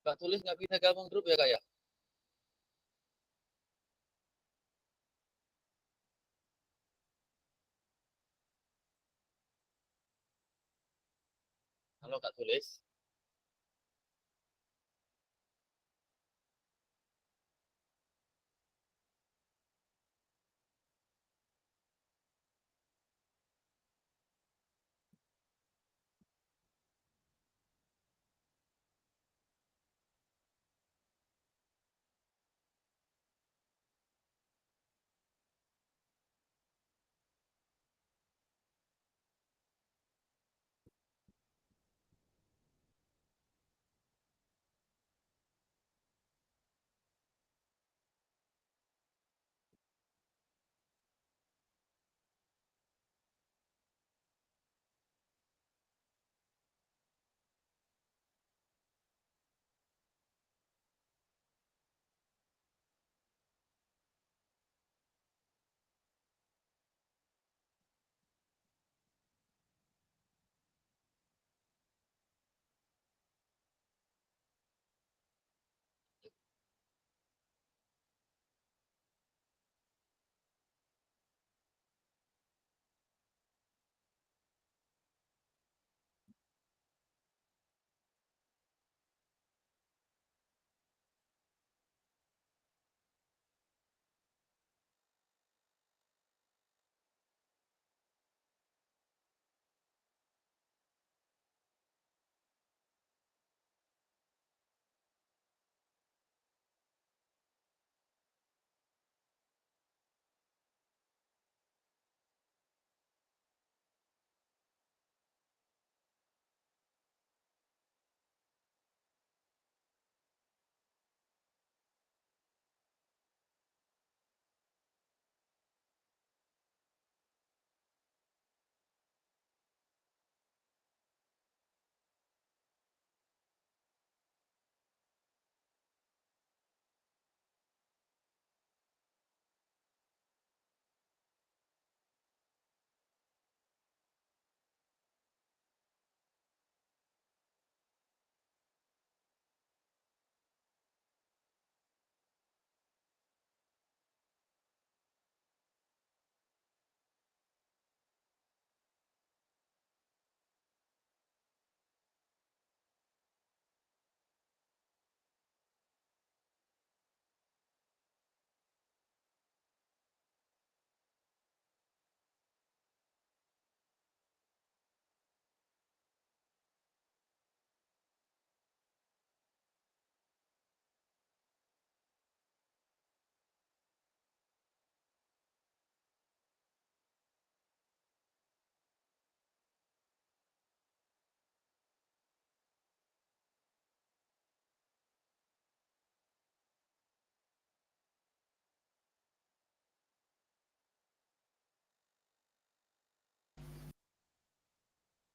Kak Tulis nggak bisa gabung grup ya Kak ya? Halo Kak Tulis.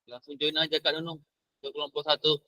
Langsung join aja Kak Nunung ke kelompok 1.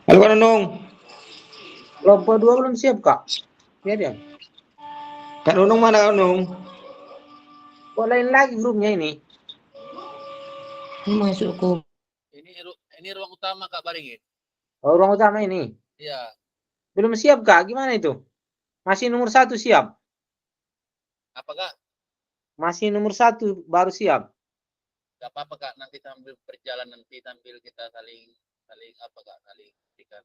Halo Kak Nunung. Kelompok 2 belum siap, Kak. Ya dia. Kak Nunung mana Kak Nunung? Kok lain lagi grupnya ini?
Masuk ke
Ini ruang utama Kak Baringin.
Oh, ruang utama ini.
Iya.
Belum siap, Kak. Gimana itu? Masih nomor 1 siap.
Apakah
Masih nomor 1 baru siap.
nggak apa-apa Kak, nanti sambil berjalan nanti sambil kita saling saling apa Kak, saling berikan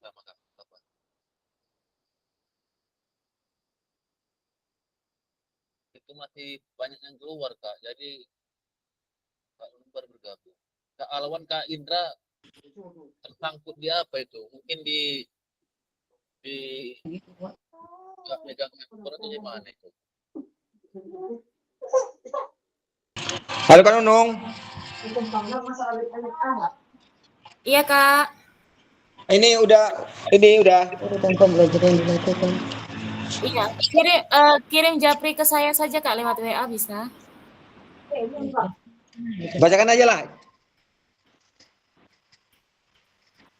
sama Kak. Apa. Itu masih banyak yang keluar Kak, jadi Kak baru bergabung. Kak Alwan, Kak Indra tersangkut di apa itu? Mungkin di nggak megang handphone atau gimana itu?
Halo Kak Nunung.
Iya, Kak.
Ini udah
tanpa belajar yang dilakukan.
Iya. Kirim japri ke saya saja, Kak, lewat WA bisa.
bacakan aja lah.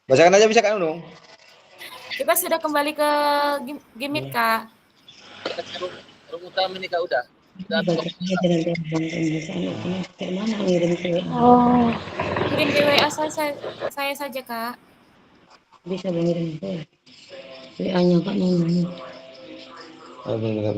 Bacakan aja bisa Kak Nunung.
Kita sudah kembali ke Gimit, Kak.
Kita ke room utama nih Kak udah. Udah
Baca aja nanti abang kayak mana ngirim ke WA.
Oh,
Kirim di WA saya saja, Kak.
Bisa mengirim ke WA-nya Kak Nunung.
Oh, benar.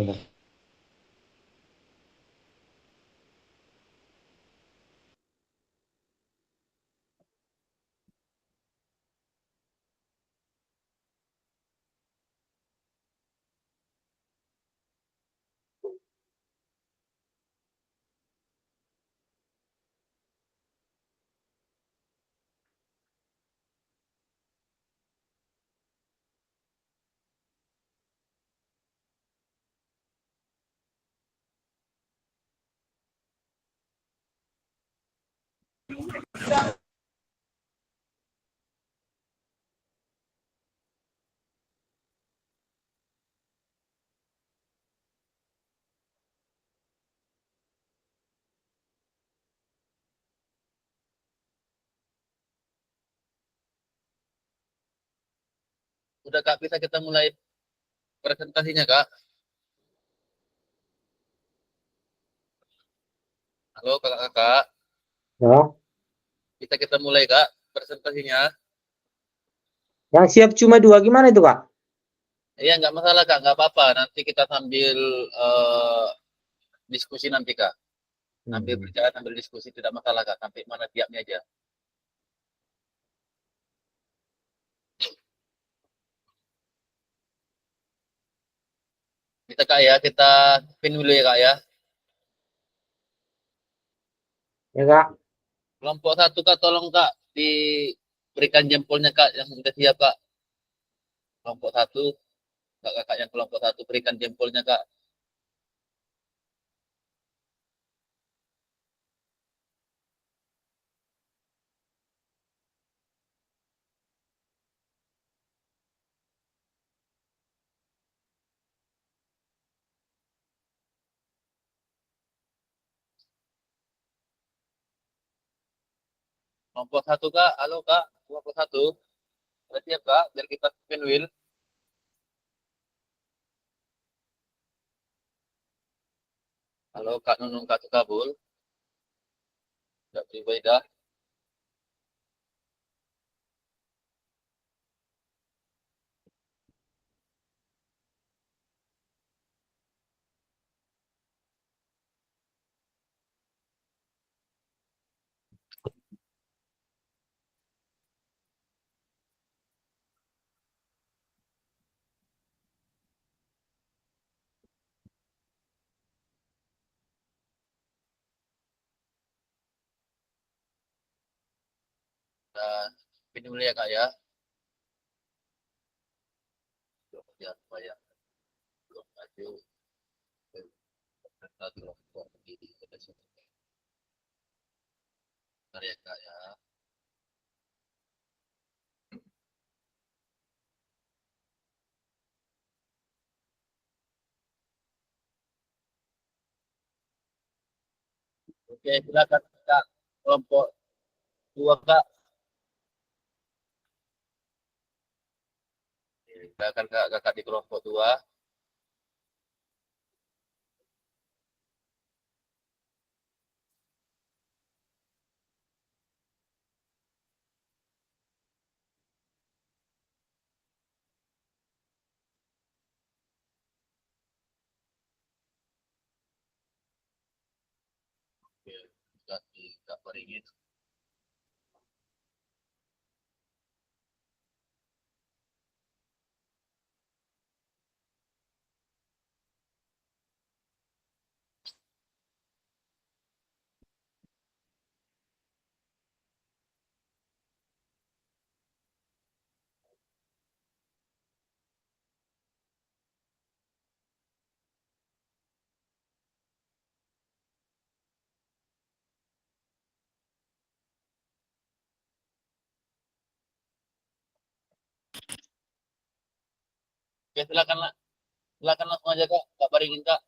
Udah Kak, bisa kita mulai presentasinya Kak. Halo kakak-kakak,
Ya.
bisa kita mulai Kak presentasinya.
Yang siap cuma 2 gimana itu, Kak?
Iya nggak masalah Kak, nggak apa-apa. Nanti kita sambil diskusi nanti Kak. Sambil berjalan sambil diskusi tidak masalah Kak. Sampai mana tiapnya aja. Kita Kak ya, kita pin dulu ya Kak ya.
Ya, Kak.
Kelompok 1 Kak, tolong Kak diberikan jempolnya Kak yang sudah siap Kak. Kelompok 1, kakak yang kelompok 1 berikan jempolnya Kak. Kelompok 1 Kak, halo Kak, kelompok 1. Sudah siap Kak, biar kita spin wheel. Halo Kak Nunung, Kak Kabul. Kak Pribaidah. Dan ini dulu ya Kak ya. Ya, supaya belum maju ke kelompok di Indonesia. Bentar ya Kak ya. Oke, silakan Kak. Kelompok 2 Kak. Silakan Kak, Kakak di kelompok 2. Oke, Kak di Kak Waringin. Oke, silakan langsung aja Kak, Kak Waringin Kak.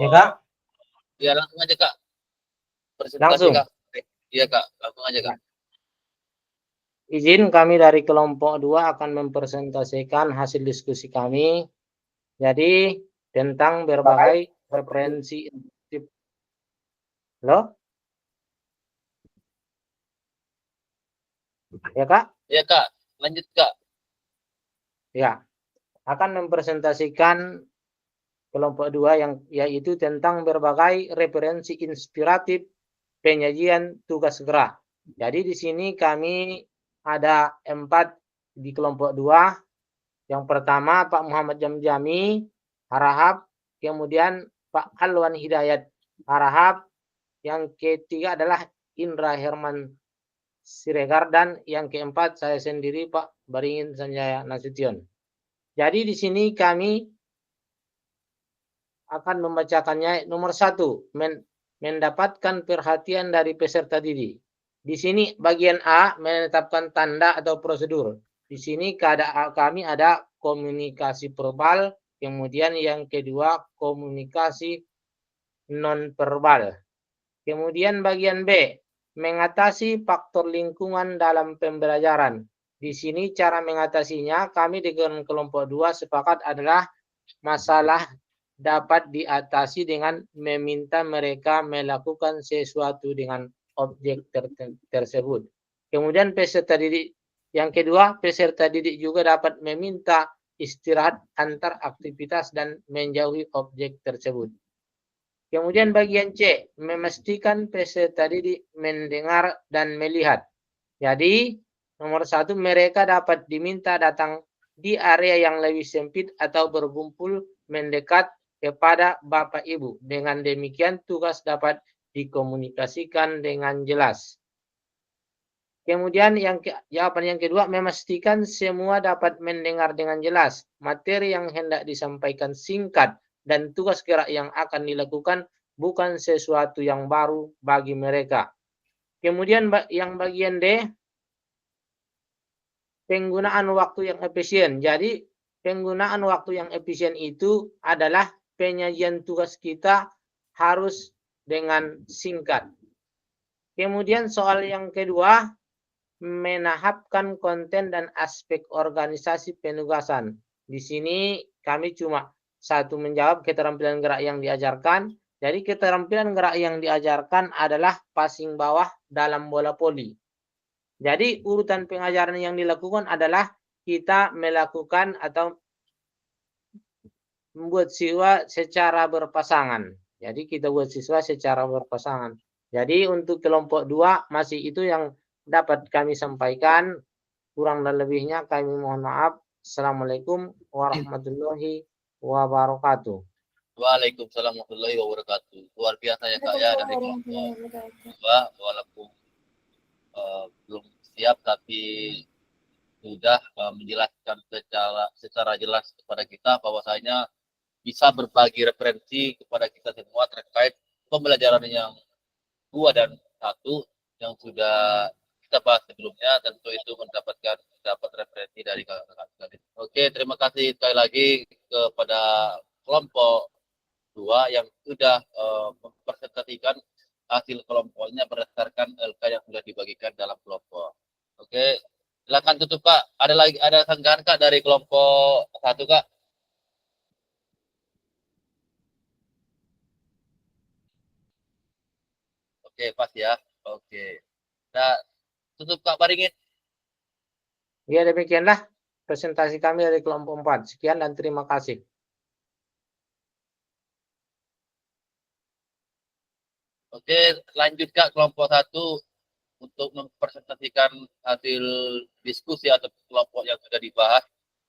Ya Kak,
Ya langsung aja Kak. Presentasi
langsung.
Kak. Iya Kak, langsung aja Kak.
Izin kami dari kelompok 2 akan mempresentasikan hasil diskusi kami. Jadi tentang berbagai referensi. Halo? Ya Kak?
Iya Kak, lanjut Kak.
Ya. Akan mempresentasikan kelompok 2 yang yaitu tentang berbagai referensi inspiratif penyajian tugas gerak. Jadi di sini kami ada 4 di kelompok 2. Yang pertama Pak Muhammad Jamjami, Harahap, kemudian Pak Alwan Hidayat, Harahap, yang ketiga adalah Indra Herman Siregar, dan yang keempat saya sendiri Pak Baringin Sanjaya Nasution. Jadi di sini kami akan membacakannya. Nomor 1, mendapatkan perhatian dari peserta didik. Di sini bagian A, menetapkan tanda atau prosedur. Di sini kami ada komunikasi verbal, kemudian yang kedua komunikasi non verbal. Kemudian bagian B, mengatasi faktor lingkungan dalam pembelajaran. Di sini cara mengatasinya kami dengan kelompok 2 sepakat adalah masalah dapat diatasi dengan meminta mereka melakukan sesuatu dengan objek tersebut. Kemudian peserta didik yang kedua, peserta didik juga dapat meminta istirahat antar aktivitas dan menjauhi objek tersebut. Kemudian bagian C, memastikan peserta didik mendengar dan melihat. Jadi, nomor 1, mereka dapat diminta datang di area yang lebih sempit atau berkumpul mendekat kepada Bapak Ibu. Dengan demikian tugas dapat dikomunikasikan dengan jelas. Kemudian jawaban yang kedua, memastikan semua dapat mendengar dengan jelas. Materi yang hendak disampaikan singkat dan tugas gerak yang akan dilakukan bukan sesuatu yang baru bagi mereka. Kemudian yang bagian D, penggunaan waktu yang efisien. Jadi penggunaan waktu yang efisien itu adalah penyajian tugas kita harus dengan singkat. Kemudian soal yang kedua, menahapkan konten dan aspek organisasi penugasan. Di sini kami cuma satu menjawab keterampilan gerak yang diajarkan. Jadi keterampilan gerak yang diajarkan adalah passing bawah dalam bola voli. Jadi urutan pengajaran yang dilakukan adalah kita melakukan atau membuat siswa secara berpasangan. Jadi kita buat siswa secara berpasangan. Jadi untuk kelompok 2 masih itu yang dapat kami sampaikan. Kurang dan lebihnya kami mohon maaf. Assalamualaikum warahmatullahi wabarakatuh.
Waalaikumsalam warahmatullahi wabarakatuh. Luar biasa ya Kak ya dari kelompok 2, walaupun belum siap, tapi sudah menjelaskan secara jelas kepada kita bahwasanya bisa berbagi referensi kepada kita semua terkait pembelajaran yang 2 dan 1 yang sudah kita bahas sebelumnya. Tentu itu dapat referensi dari kakak-kakak sekalian. Oke, terima kasih sekali lagi kepada kelompok 2 yang sudah mempresentasikan hasil kelompoknya berdasarkan LK yang sudah dibagikan dalam kelompok. Oke, silakan tutup Kak. Ada sanggahan Kak dari kelompok 1 Kak? Oke, pas ya. Oke. Nah, tutup Kak Baringin.
Ya, demikianlah presentasi kami dari kelompok 4. Sekian dan terima kasih.
Oke, lanjut Kak kelompok 1 untuk mempresentasikan hasil diskusi atau kelompok yang sudah dibahas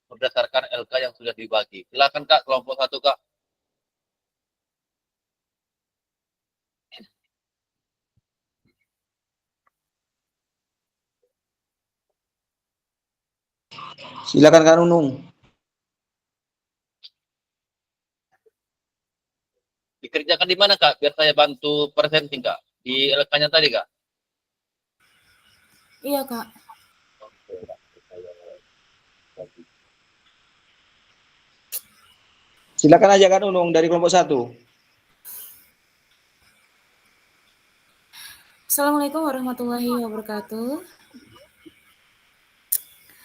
berdasarkan LK yang sudah dibagi. Silakan Kak kelompok 1 Kak.
Silakan Kak Nunung.
Dikerjakan di mana Kak? Biar saya bantu presenting Kak. Di LK-nya tadi Kak.
Iya, Kak.
Silakan aja Kak Nunung dari kelompok 1.
Assalamualaikum warahmatullahi wabarakatuh.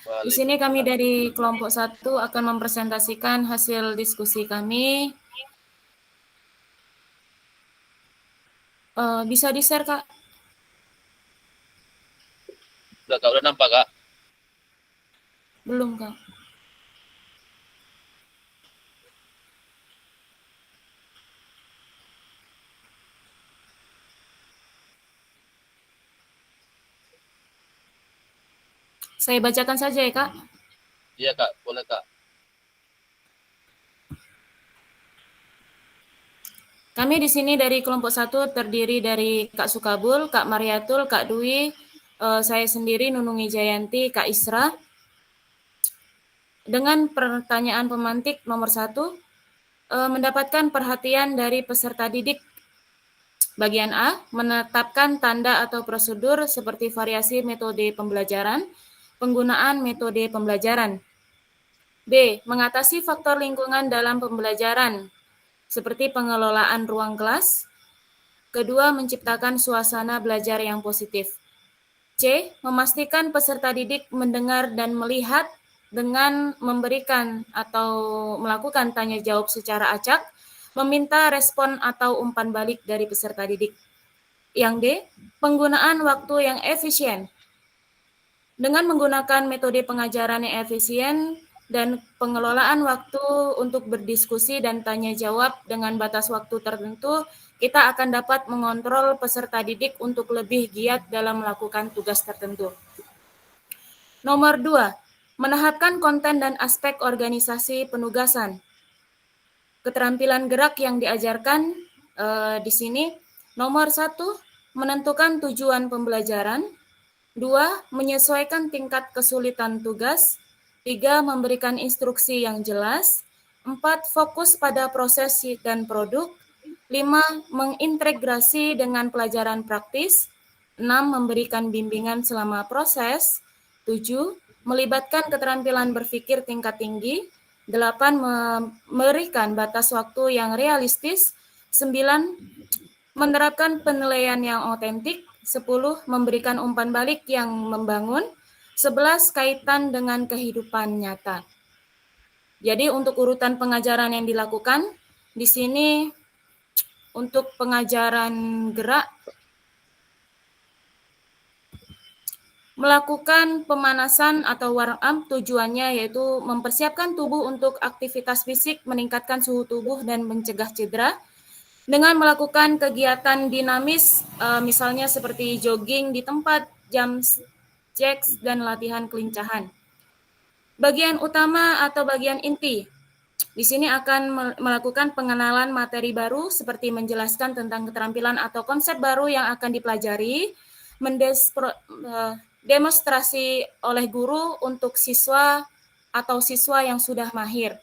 Di sini kami dari kelompok 1 akan mempresentasikan hasil diskusi kami. Bisa di-share, Kak?
Udah nampak Kak?
Belum, Kak. Saya bacakan saja ya, Kak.
Iya Kak, boleh Kak.
Kami di sini dari kelompok 1 terdiri dari Kak Sukabul, Kak Mariatul, Kak Dwi, saya sendiri Nunung Jayanti, Kak Isra. Dengan pertanyaan pemantik nomor 1, mendapatkan perhatian dari peserta didik. Bagian A, menetapkan tanda atau prosedur seperti variasi metode pembelajaran, penggunaan metode pembelajaran. B, mengatasi faktor lingkungan dalam pembelajaran, seperti pengelolaan ruang kelas. Kedua, menciptakan suasana belajar yang positif. C, memastikan peserta didik mendengar dan melihat dengan memberikan atau melakukan tanya jawab secara acak, meminta respon atau umpan balik dari peserta didik. Yang D, penggunaan waktu yang efisien. Dengan menggunakan metode pengajaran yang efisien dan pengelolaan waktu untuk berdiskusi dan tanya jawab dengan batas waktu tertentu, kita akan dapat mengontrol peserta didik untuk lebih giat dalam melakukan tugas tertentu. Nomor 2, menahapkan konten dan aspek organisasi penugasan. Keterampilan gerak yang diajarkan di sini, nomor 1, menentukan tujuan pembelajaran. 2, menyesuaikan tingkat kesulitan tugas. 3, memberikan instruksi yang jelas. 4, fokus pada proses dan produk. 5, mengintegrasi dengan pelajaran praktis. 6, memberikan bimbingan selama proses. 7, melibatkan keterampilan berpikir tingkat tinggi. 8, memberikan batas waktu yang realistis. 9, menerapkan penilaian yang otentik. 10, memberikan umpan balik yang membangun. 11, kaitan dengan kehidupan nyata. Jadi untuk urutan pengajaran yang dilakukan, di sini untuk pengajaran gerak, melakukan pemanasan atau warm up, tujuannya yaitu mempersiapkan tubuh untuk aktivitas fisik, meningkatkan suhu tubuh dan mencegah cedera. Dengan melakukan kegiatan dinamis, misalnya seperti jogging di tempat, jump jacks, dan latihan kelincahan. Bagian utama atau bagian inti, di sini akan melakukan pengenalan materi baru seperti menjelaskan tentang keterampilan atau konsep baru yang akan dipelajari, demonstrasi oleh guru untuk siswa atau siswa yang sudah mahir.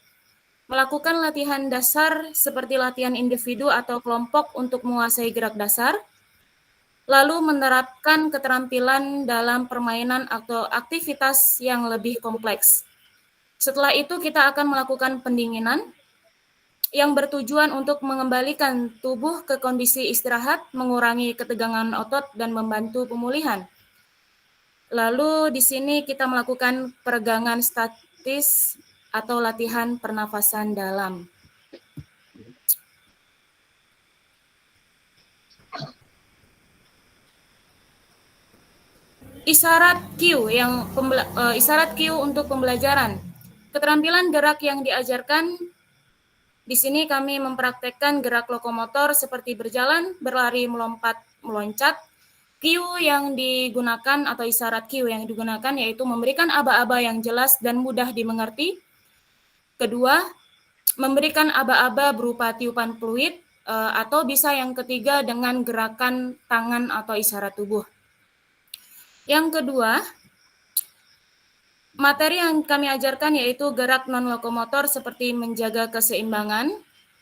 Melakukan latihan dasar seperti latihan individu atau kelompok untuk menguasai gerak dasar, lalu menerapkan keterampilan dalam permainan atau aktivitas yang lebih kompleks. Setelah itu kita akan melakukan pendinginan yang bertujuan untuk mengembalikan tubuh ke kondisi istirahat, mengurangi ketegangan otot, dan membantu pemulihan. Lalu di sini kita melakukan peregangan statis atau latihan pernafasan dalam. Isyarat Q untuk pembelajaran. Keterampilan gerak yang diajarkan di sini kami mempraktekkan gerak lokomotor seperti berjalan, berlari, melompat, meloncat. Q yang digunakan atau isyarat Q yang digunakan yaitu memberikan aba-aba yang jelas dan mudah dimengerti. Kedua, memberikan aba-aba berupa tiupan fluid, atau bisa yang ketiga dengan gerakan tangan atau isyarat tubuh. Yang kedua, materi yang kami ajarkan yaitu gerak non-lokomotor seperti menjaga keseimbangan,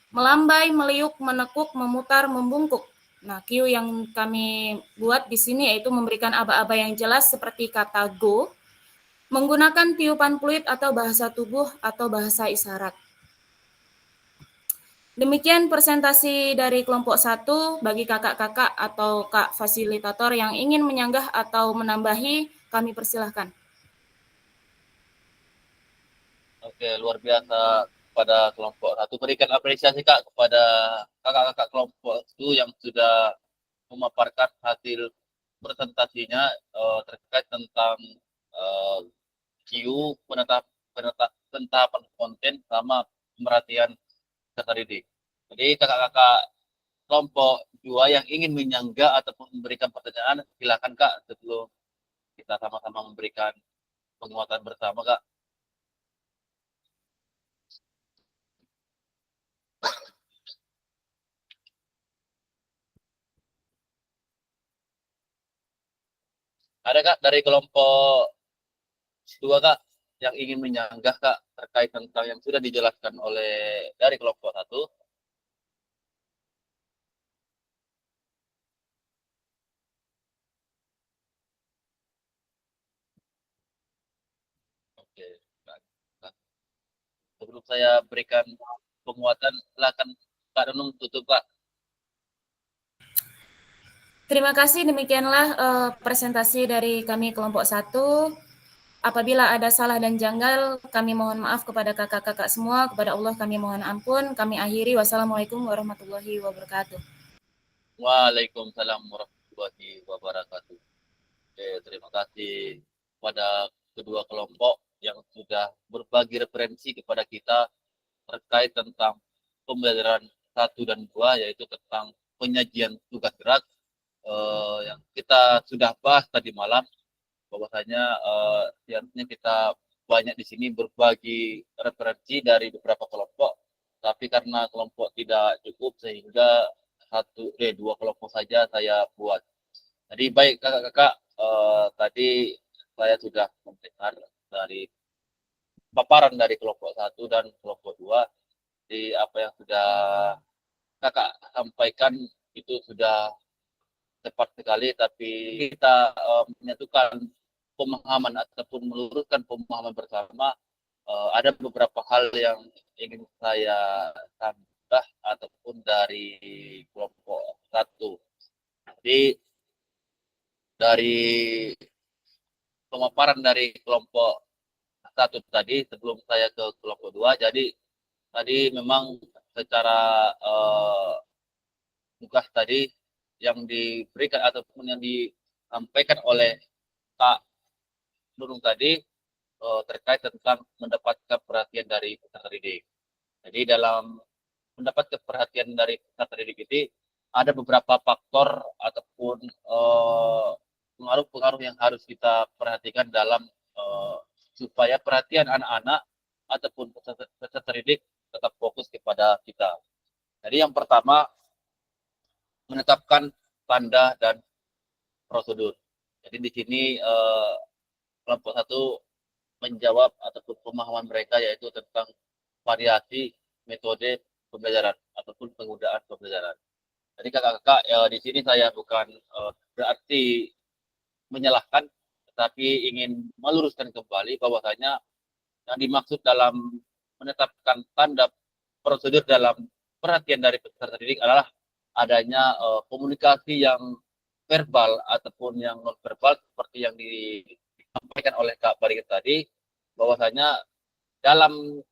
melambai, meliuk, menekuk, memutar, membungkuk. Nah, Q yang kami buat di sini yaitu memberikan aba-aba yang jelas seperti kata go, menggunakan tiupan fluid atau bahasa tubuh atau bahasa isyarat. Demikian presentasi dari kelompok 1 bagi kakak-kakak atau kak fasilitator yang ingin menyanggah atau menambahi, kami persilahkan.
Oke, luar biasa pada kelompok 1. Berikan apresiasi Kak kepada kakak-kakak kelompok 1 yang sudah memaparkan hasil presentasinya terkait tentang Q, penetapan konten sama pemerhatian peserta didik. Jadi kakak-kakak kelompok 2 yang ingin menyangga ataupun memberikan pertanyaan, silakan Kak sebelum kita sama-sama memberikan penguatan bersama Kak. Ada Kak dari kelompok 2 Kak yang ingin menyanggah Kak terkait tentang yang sudah dijelaskan oleh dari kelompok 1? Oke, Kak. Sebelum saya berikan penguatan, silakan Kak Nunung tutup Kak.
Terima kasih, demikianlah presentasi dari kami kelompok 1. Apabila ada salah dan janggal, kami mohon maaf kepada kakak-kakak semua, kepada Allah kami mohon ampun. Kami akhiri, wassalamualaikum warahmatullahi wabarakatuh.
Waalaikumsalam warahmatullahi wabarakatuh. Oke, terima kasih kepada kedua kelompok yang sudah berbagi referensi kepada kita terkait tentang pembelajaran 1 dan 2, yaitu tentang penyajian tugas gerak yang kita sudah bahas tadi malam, bahwasanya seharusnya kita banyak di sini berbagi referensi dari beberapa kelompok, tapi karena kelompok tidak cukup sehingga 2 kelompok saja saya buat. Jadi baik kakak-kakak, tadi saya sudah mendengar dari paparan dari kelompok 1 dan kelompok 2, di apa yang sudah kakak sampaikan itu sudah tepat sekali, tapi kita menyatukan pemahaman ataupun meluruskan pemahaman bersama. Ada beberapa hal yang ingin saya tambah ataupun dari kelompok 1. Jadi dari pemaparan dari kelompok 1 tadi, sebelum saya ke kelompok 2, jadi tadi memang secara tugas tadi yang diberikan ataupun yang disampaikan oleh Kak Nunung tadi terkait tentang mendapatkan perhatian dari peserta didik. Jadi dalam mendapatkan perhatian dari peserta didik ini ada beberapa faktor ataupun pengaruh-pengaruh yang harus kita perhatikan dalam supaya perhatian anak-anak ataupun peserta didik tetap fokus kepada kita. Jadi yang pertama, menetapkan tanda dan prosedur. Jadi di sini kelompok 1 menjawab ataupun pemahaman mereka yaitu tentang variasi metode pembelajaran ataupun penggunaan pembelajaran. Jadi kakak-kakak di sini saya bukan berarti menyalahkan, tetapi ingin meluruskan kembali bahwasanya yang dimaksud dalam menetapkan tanda prosedur dalam perhatian dari peserta didik adalah adanya komunikasi yang verbal ataupun yang non verbal seperti yang disampaikan oleh Kak Barikit tadi, bahwasanya dalam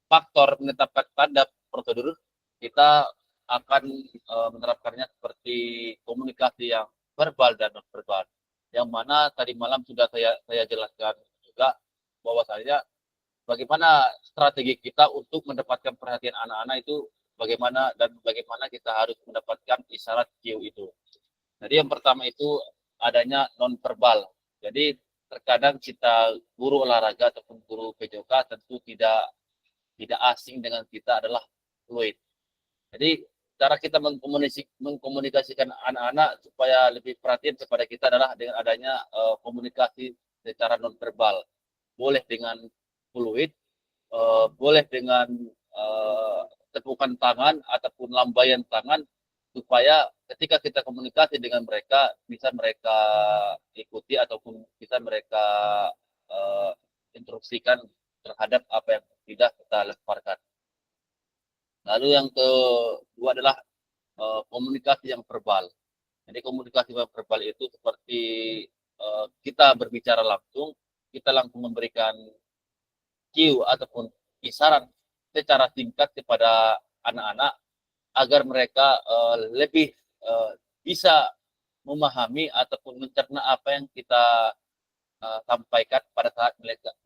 faktor menetapkan tanda prosedur kita akan menerapkannya seperti komunikasi yang verbal dan non verbal, yang mana tadi malam sudah saya jelaskan juga bahwasanya bagaimana strategi kita untuk mendapatkan perhatian anak-anak itu bagaimana dan bagaimana kita harus mendapatkan isyarat cue itu. Jadi yang pertama itu adanya non verbal. Jadi terkadang kita guru olahraga ataupun guru PJOK tentu tidak asing dengan kita adalah fluid. Jadi cara kita mengkomunikasikan anak-anak supaya lebih perhatian kepada kita adalah dengan adanya komunikasi secara non verbal. Boleh dengan fluid, boleh dengan tepukan tangan ataupun lambaian tangan, supaya ketika kita komunikasi dengan mereka bisa mereka ikuti ataupun bisa mereka instruksikan terhadap apa yang tidak kita lemparkan. Lalu yang kedua adalah komunikasi yang verbal. Jadi komunikasi yang verbal itu seperti kita berbicara langsung, kita langsung memberikan cue ataupun isyarat secara singkat kepada anak-anak agar mereka lebih bisa memahami ataupun mencerna apa yang kita sampaikan pada saat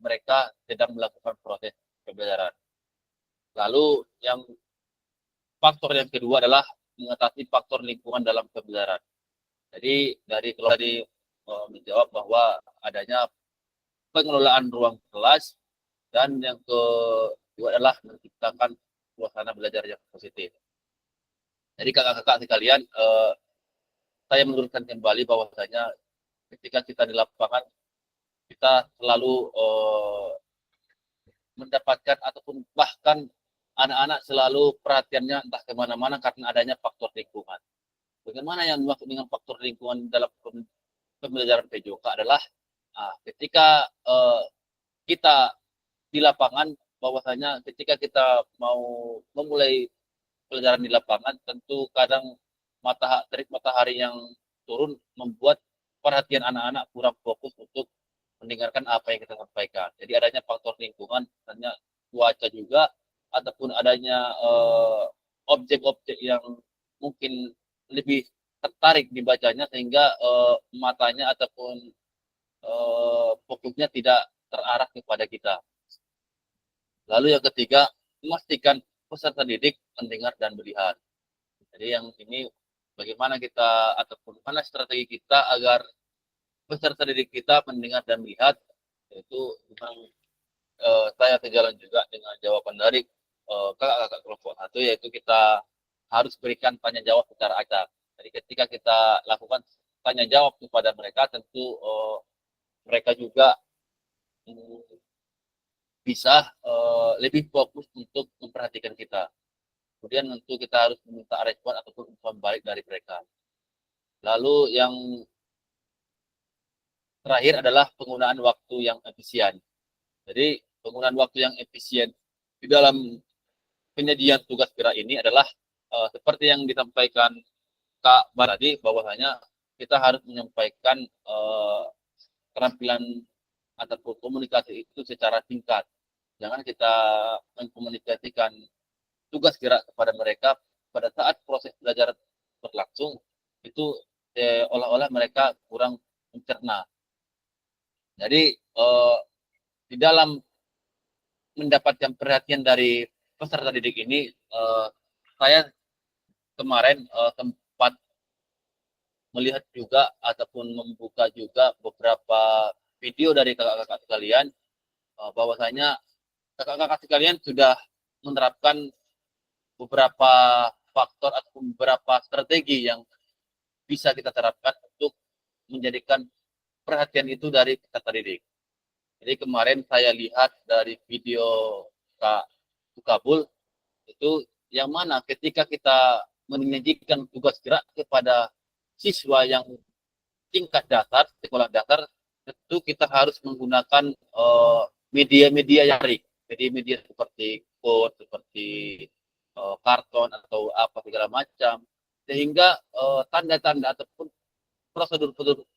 mereka sedang melakukan proses pembelajaran. Lalu yang faktor yang kedua adalah mengatasi faktor lingkungan dalam pembelajaran. Jadi kalau tadi menjawab bahwa adanya pengelolaan ruang kelas, dan yang kedua adalah menciptakan suasana belajar yang positif. Jadi kakak-kakak sekalian, saya meluruskan kembali bahwasanya ketika kita di lapangan, kita selalu mendapatkan ataupun bahkan anak-anak selalu perhatiannya entah kemana-mana karena adanya faktor lingkungan. Bagaimana yang dimaksud dengan faktor lingkungan dalam pembelajaran PJOK adalah ketika kita di lapangan, bahwasanya ketika kita mau memulai pelajaran di lapangan, tentu kadang terik matahari yang turun membuat perhatian anak-anak kurang fokus untuk mendengarkan apa yang kita sampaikan. Jadi adanya faktor lingkungan, misalnya cuaca juga, ataupun adanya objek-objek yang mungkin lebih tertarik dibacanya sehingga matanya ataupun fokusnya tidak terarah kepada kita. Lalu yang ketiga, memastikan peserta didik mendengar dan melihat. Jadi yang ini bagaimana kita ataupun mana strategi kita agar peserta didik kita mendengar dan melihat, yaitu memang saya sejalan juga dengan jawaban dari kakak-kakak kelompok 1, yaitu kita harus berikan tanya jawab secara acak. Jadi ketika kita lakukan tanya jawab kepada mereka, tentu mereka juga bisa lebih fokus untuk memperhatikan kita. Kemudian tentu kita harus meminta respon ataupun umpan balik dari mereka. Lalu yang terakhir adalah penggunaan waktu yang efisien. Jadi penggunaan waktu yang efisien di dalam penyediaan tugas gerak ini adalah seperti yang disampaikan Kak Baradi, bahwasanya kita harus menyampaikan keterampilan ataupun komunikasi itu secara singkat. Jangan kita mengkomunikasikan tugas gerak kepada mereka pada saat proses belajar berlangsung, itu olah-olah mereka kurang mencerna. Jadi di dalam mendapatkan perhatian dari peserta didik ini, saya kemarin sempat melihat juga ataupun membuka juga beberapa video dari kakak-kakak sekalian, bahwasanya kakak-kakak sekalian sudah menerapkan beberapa faktor atau beberapa strategi yang bisa kita terapkan untuk menjadikan perhatian itu dari peserta didik. Jadi kemarin saya lihat dari video Kak Sukabul itu yang mana ketika kita menyajikan tugas gerak kepada siswa yang tingkat dasar, sekolah dasar, tentu kita harus menggunakan media-media yang baik. Media-media seperti quote, seperti karton atau apa segala macam, sehingga tanda-tanda ataupun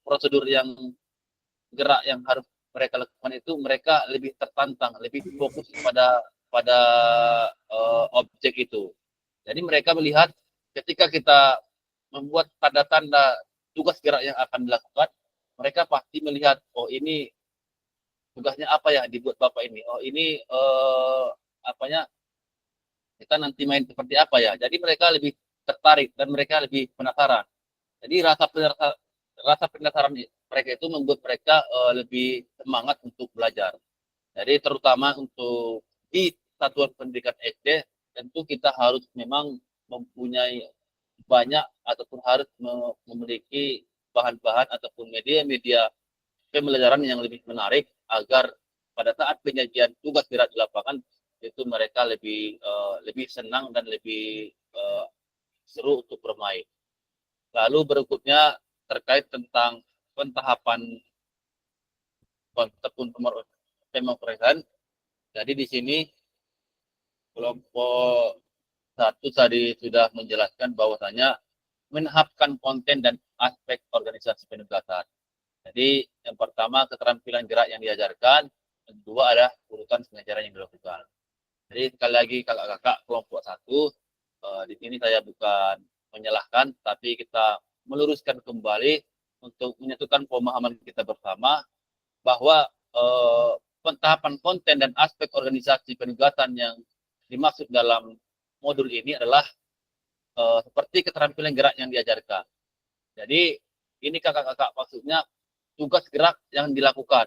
prosedur yang gerak yang harus mereka lakukan itu mereka lebih tertantang, lebih fokus pada objek itu. Jadi mereka melihat ketika kita membuat tanda-tanda tugas gerak yang akan dilakukan, mereka pasti melihat, oh ini tugasnya apa ya dibuat Bapak ini, oh ini apanya kita nanti main seperti apa ya. Jadi mereka lebih tertarik dan mereka lebih penasaran. Jadi rasa penasaran mereka itu membuat mereka lebih semangat untuk belajar. Jadi terutama untuk di satuan pendidikan SD, tentu kita harus memang mempunyai banyak ataupun harus memiliki bahan-bahan ataupun media-media pembelajaran yang lebih menarik agar pada saat penyajian tugas gerak di lapangan itu mereka lebih senang dan lebih seru untuk bermain. Lalu berikutnya terkait tentang pentahapan ataupun pemrosesan. Jadi di sini kelompok 1 tadi sudah menjelaskan bahwasanya menahapkan konten dan aspek organisasi penugasan. Jadi yang pertama keterampilan gerak yang diajarkan, yang kedua adalah urutan pengajaran yang dilakukan. Jadi sekali lagi kakak-kakak kelompok 1, di sini saya bukan menyalahkan, tapi kita meluruskan kembali untuk menyatukan pemahaman kita bersama bahwa pentahapan konten dan aspek organisasi penugasan yang dimaksud dalam modul ini adalah seperti keterampilan gerak yang diajarkan. Jadi ini kakak-kakak maksudnya tugas gerak yang dilakukan,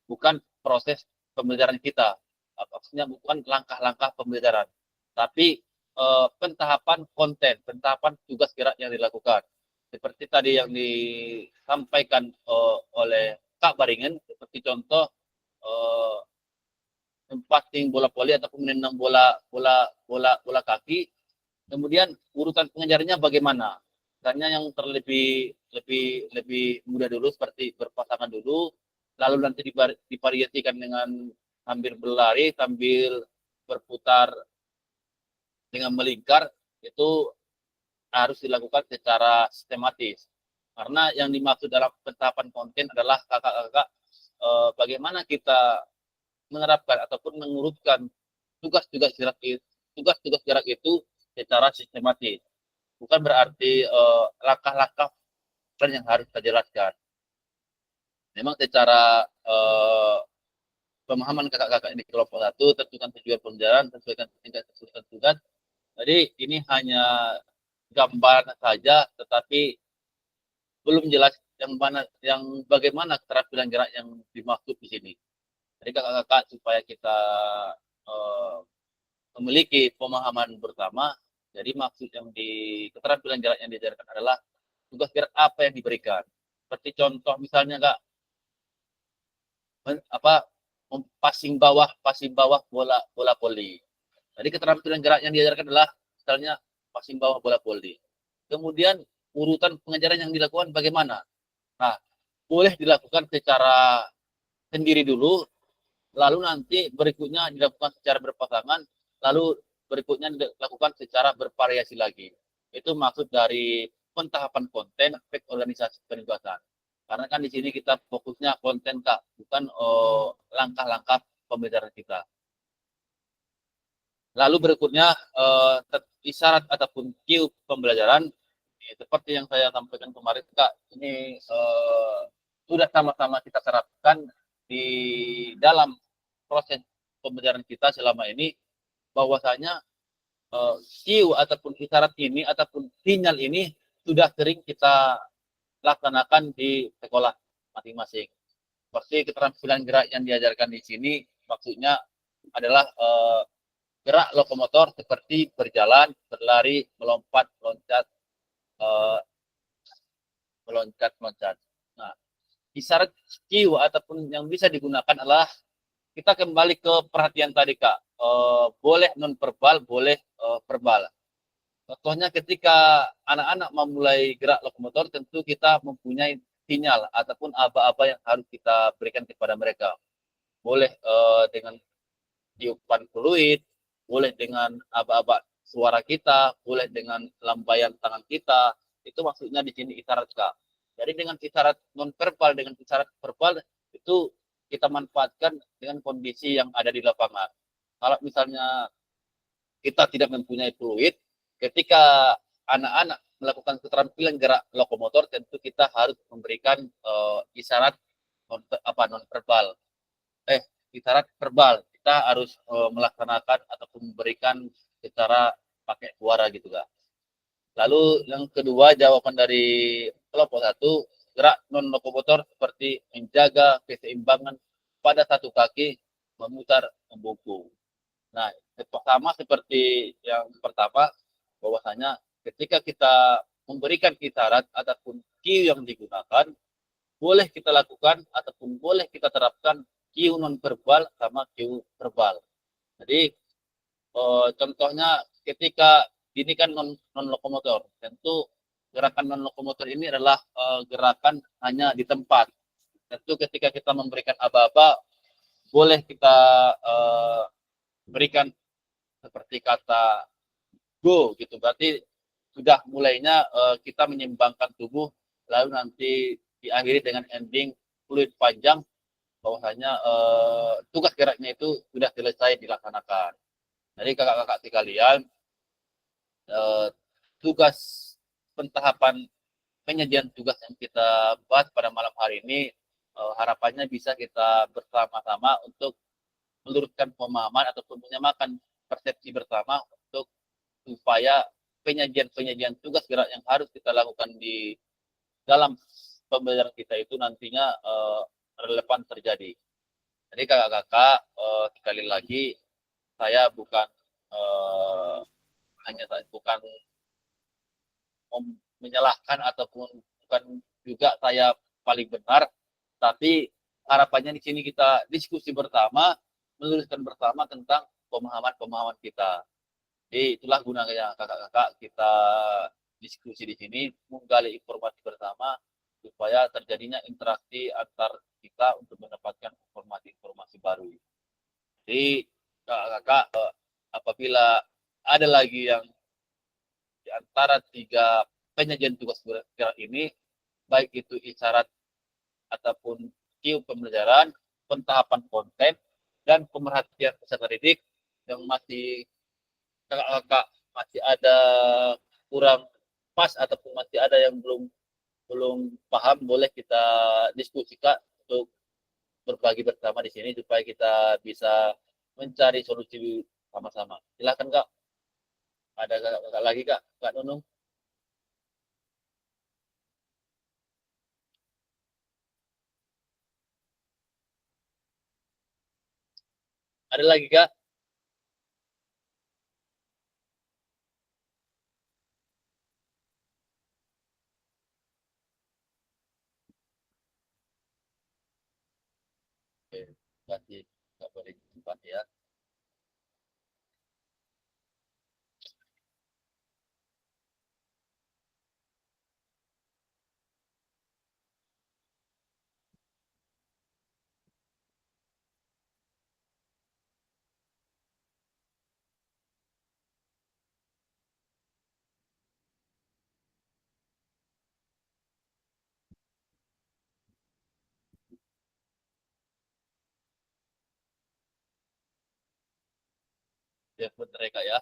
bukan proses pembelajaran kita. Maksudnya bukan langkah-langkah pembelajaran, tapi pentahapan konten, pentahapan tugas gerak yang dilakukan. Seperti tadi yang disampaikan oleh Kak Baringen, seperti contoh passing bola voli ataupun menendang bola kaki. Kemudian urutan pengajarnya bagaimana? Misalnya yang terlebih lebih mudah dulu seperti berpasangan dulu, lalu nanti divariasikan dengan sambil berlari, sambil berputar dengan melingkar, itu harus dilakukan secara sistematis. Karena yang dimaksud dalam pentahapan konten adalah kakak-kakak bagaimana kita menerapkan ataupun mengurutkan tugas-tugas gerak itu secara sistematis. Bukan berarti langkah-langkah yang harus kita jelaskan. Memang secara pemahaman kakak-kakak ini kelompok 1 tentukan tujuan pembelajaran, sesuaikan tingkat kesulitan tugas. Jadi ini hanya gambaran saja, tetapi belum jelas yang bagaimana keterampilan gerak yang dimaksud di sini. Jadi kakak-kakak supaya kita memiliki pemahaman bersama. Jadi maksud yang di keterampilan gerak yang diajarkan adalah tugas gerak apa yang diberikan. Seperti contoh misalnya Kak, passing bawah bola voli. Jadi keterampilan gerak yang diajarkan adalah misalnya passing bawah bola voli. Kemudian urutan pengajaran yang dilakukan bagaimana? Nah, boleh dilakukan secara sendiri dulu, lalu nanti berikutnya dilakukan secara berpasangan, lalu berikutnya dilakukan secara bervariasi lagi. Itu maksud dari pentahapan konten aspek organisasi penugasan. Karena kan di sini kita fokusnya konten Kak, bukan langkah-langkah pembelajaran kita. Lalu berikutnya isyarat ataupun cue pembelajaran, seperti yang saya sampaikan kemarin Kak, ini sudah sama-sama kita terapkan di dalam proses pembelajaran kita selama ini, bahwasanya cue ataupun isyarat ini ataupun sinyal ini sudah sering kita laksanakan di sekolah masing-masing. Seperti keterampilan gerak yang diajarkan di sini maksudnya adalah gerak lokomotor seperti berjalan, berlari, melompat, meloncat. Nah, isyarat Q ataupun yang bisa digunakan adalah kita kembali ke perhatian tadi Kak. Boleh non verbal, boleh verbal. Contohnya ketika anak-anak memulai gerak lokomotor, tentu kita mempunyai sinyal ataupun aba-aba yang harus kita berikan kepada mereka. Boleh dengan tiupan fluid, boleh dengan aba-aba suara kita, boleh dengan lambaian tangan kita. Itu maksudnya di sini isyarat Kak. Jadi dengan isyarat non verbal dengan isyarat verbal itu kita manfaatkan dengan kondisi yang ada di lapangan. Kalau misalnya kita tidak mempunyai fluid, ketika anak-anak melakukan keterampilan gerak lokomotor, tentu kita harus memberikan isyarat non verbal. Isyarat verbal. Kita harus melaksanakan ataupun memberikan secara pakai suara gitu Kak. Lalu yang kedua jawaban dari kelompok satu, gerak non lokomotor seperti menjaga keseimbangan pada satu kaki, memutar, membungkuk. Nah, sama seperti yang pertama, bahwasanya ketika kita memberikan isyarat ataupun cue yang digunakan, boleh kita lakukan ataupun boleh kita terapkan cue non verbal sama cue verbal. Jadi contohnya ketika ini kan non lokomotor, tentu gerakan non lokomotor ini adalah gerakan hanya di tempat. Tentu ketika kita memberikan aba-aba, boleh kita berikan seperti kata go gitu, berarti sudah mulainya kita menyeimbangkan tubuh, lalu nanti diakhiri dengan ending fluid panjang, bahwasanya tugas geraknya itu sudah selesai dilaksanakan. Jadi kakak-kakak sekalian, tugas pentahapan penyajian tugas yang kita bahas pada malam hari ini, harapannya bisa kita bersama-sama untuk meluruskan pemahaman ataupun menyamakan persepsi bersama untuk supaya penyajian tugas gerak yang harus kita lakukan di dalam pembelajaran kita itu nantinya relevan terjadi. Jadi kakak-kakak, sekali lagi saya bukan bukan menyalahkan ataupun bukan juga saya paling benar, tapi harapannya di sini kita diskusi bersama, menuliskan bersama tentang pemahaman-pemahaman kita. Jadi itulah gunanya kakak-kakak kita diskusi di sini, menggali informasi bersama supaya terjadinya interaksi antar kita untuk mendapatkan informasi-informasi baru. Jadi kakak-kakak, apabila ada lagi yang di antara tiga penyajian tugas gerak ini, baik itu isyarat ataupun cue pembelajaran, pentahapan konten, dan pemerhatian peserta didik yang masih kakak-kakak masih ada kurang pas ataupun masih ada yang belum paham, boleh kita diskusikan untuk berbagi bersama di sini supaya kita bisa mencari solusi sama-sama. Silakan Kak. Ada kakak lagi Kak Nunung? Ada lagi Kak? Oke, berarti nggak boleh cepat ya. Ya, benar ya Kak ya.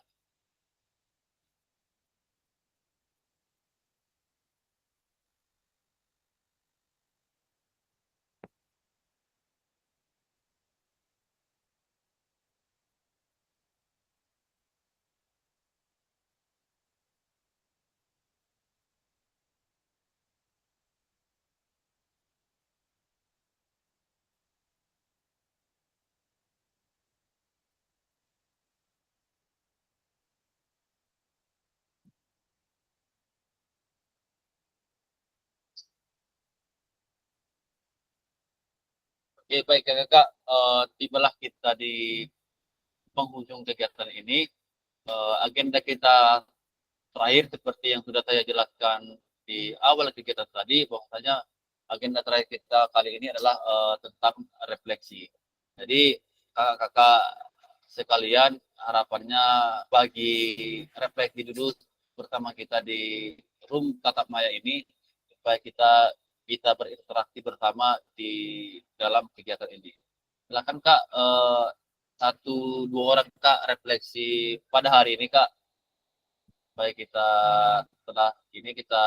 Oke, baik kakak, tibalah kita di penghujung kegiatan ini. Agenda kita terakhir seperti yang sudah saya jelaskan di awal kegiatan tadi, bahwasanya agenda terakhir kita kali ini adalah tentang refleksi. Jadi kakak-kakak sekalian, harapannya bagi refleksi dulu bersama kita di room tatap maya ini, supaya kita bisa berinteraksi bersama di dalam kegiatan ini. Silakan Kak, satu dua orang Kak refleksi pada hari ini Kak. Baik, kita setelah ini kita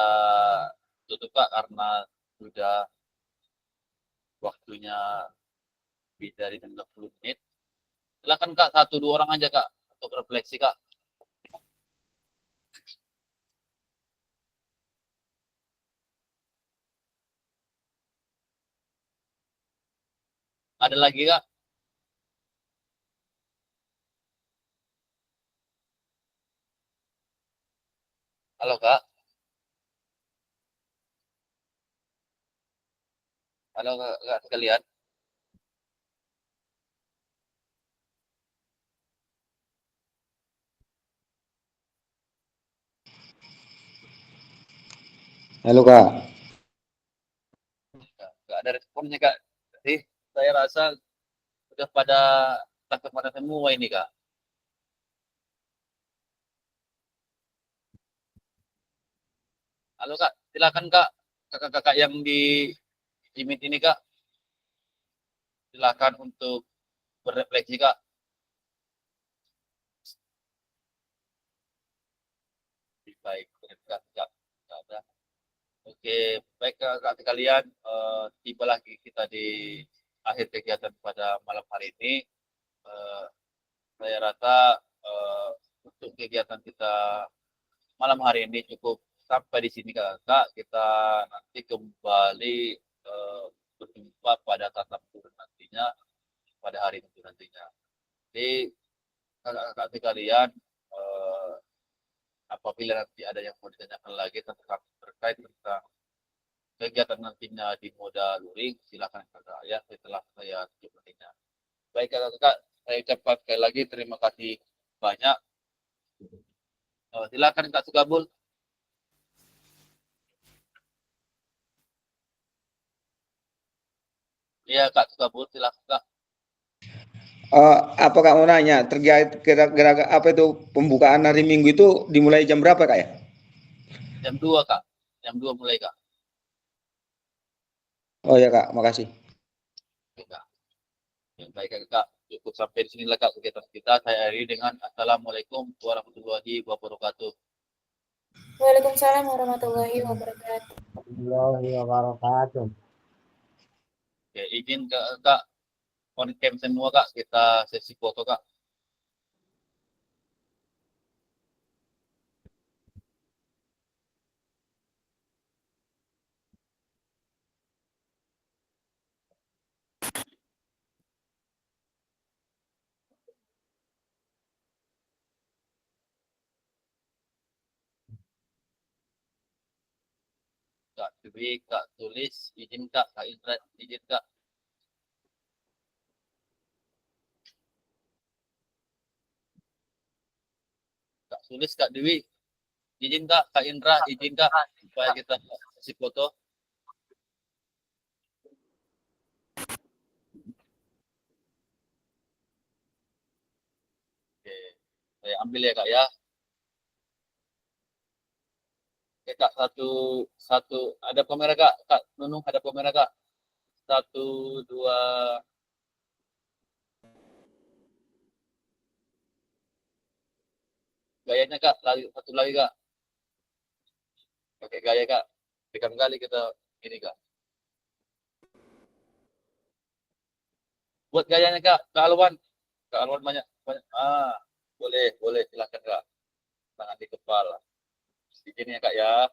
tutup Kak karena sudah waktunya lebih dari 60 menit. Silakan Kak, satu dua orang aja Kak untuk refleksi Kak. Ada lagi Kak? Halo Kak. Halo Kak sekalian.
Halo Kak.
Nggak ada responnya Kak. Jadi saya rasa sudah pada takut pada semua ini Kak. Halo Kak, silakan Kak. Kakak-kakak yang di meet ini Kak, silakan untuk berefleksi Kak. Baik, berefleksi Kak. Nggak ada. Oke, baik kakak sekalian, tiba lagi kita di akhir kegiatan pada malam hari ini. Eh, saya rasa untuk kegiatan kita malam hari ini cukup sampai di sini kakak. Kita nanti kembali berjumpa pada tatap muka nantinya pada hari Minggu nantinya. Jadi kakak-kakak sekalian, eh, apabila nanti ada yang mau ditanyakan lagi tentang terkait tentang kegiatan nantinya di moda luring, silakan kakak ya setelah saya tutup nantinya. Baik kakak-kakak, saya ucapkan sekali lagi terima kasih banyak. Silakan Kak Sugabul. Iya Kak Sugabul, silakan Kak.
Apa Kak mau nanya terkait kira-kira apa itu pembukaan hari Minggu itu dimulai jam berapa Kak ya?
Jam 2 Kak. Jam 2 mulai Kak.
Oh ya Kak, makasih.
Oke, Kak. Ya, baik Kak. Cukup sampai di sinilah Kak kegiatan kita. Saya akhiri dengan Assalamualaikum warahmatullahi wabarakatuh.
Waalaikumsalam warahmatullahi wabarakatuh.
Warahmatullahi wabarakatuh.
Oke, izin Kak on cam semua Kak, kita sesi foto Kak. Kak Dwi, Kak Tulis, izin Kak Indra, izin Kak. Kak Tulis, Kak Dewi, izin Kak Indra, izin Kak, supaya kita sesi foto. Oke, saya ambil ya Kak ya. Oke Kak, satu, ada kamera Kak, Kak Nunung ada kamera Kak. Satu, dua, gayanya Kak, lagi satu lagi Kak. Pakai gaya Kak. Tekan kali kita ini Kak. Buat gayanya Kak, Kak Alwan. Kak Alwan banyak, banyak. Boleh, boleh silakan Kak. Tangan di kepala. Di sini ya Kak ya.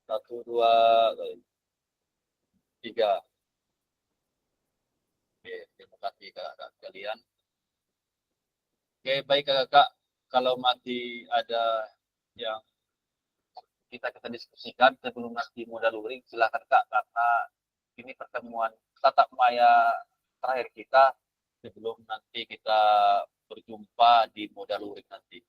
Satu, dua, tiga. Oke, terima kasih Kak sekalian. Oke, baik Kakak. Kalau masih ada yang kita diskusikan sebelum nanti modal luring, silakan Kak, karena ini pertemuan tatap maya terakhir kita sebelum nanti kita berjumpa di modal luring nanti.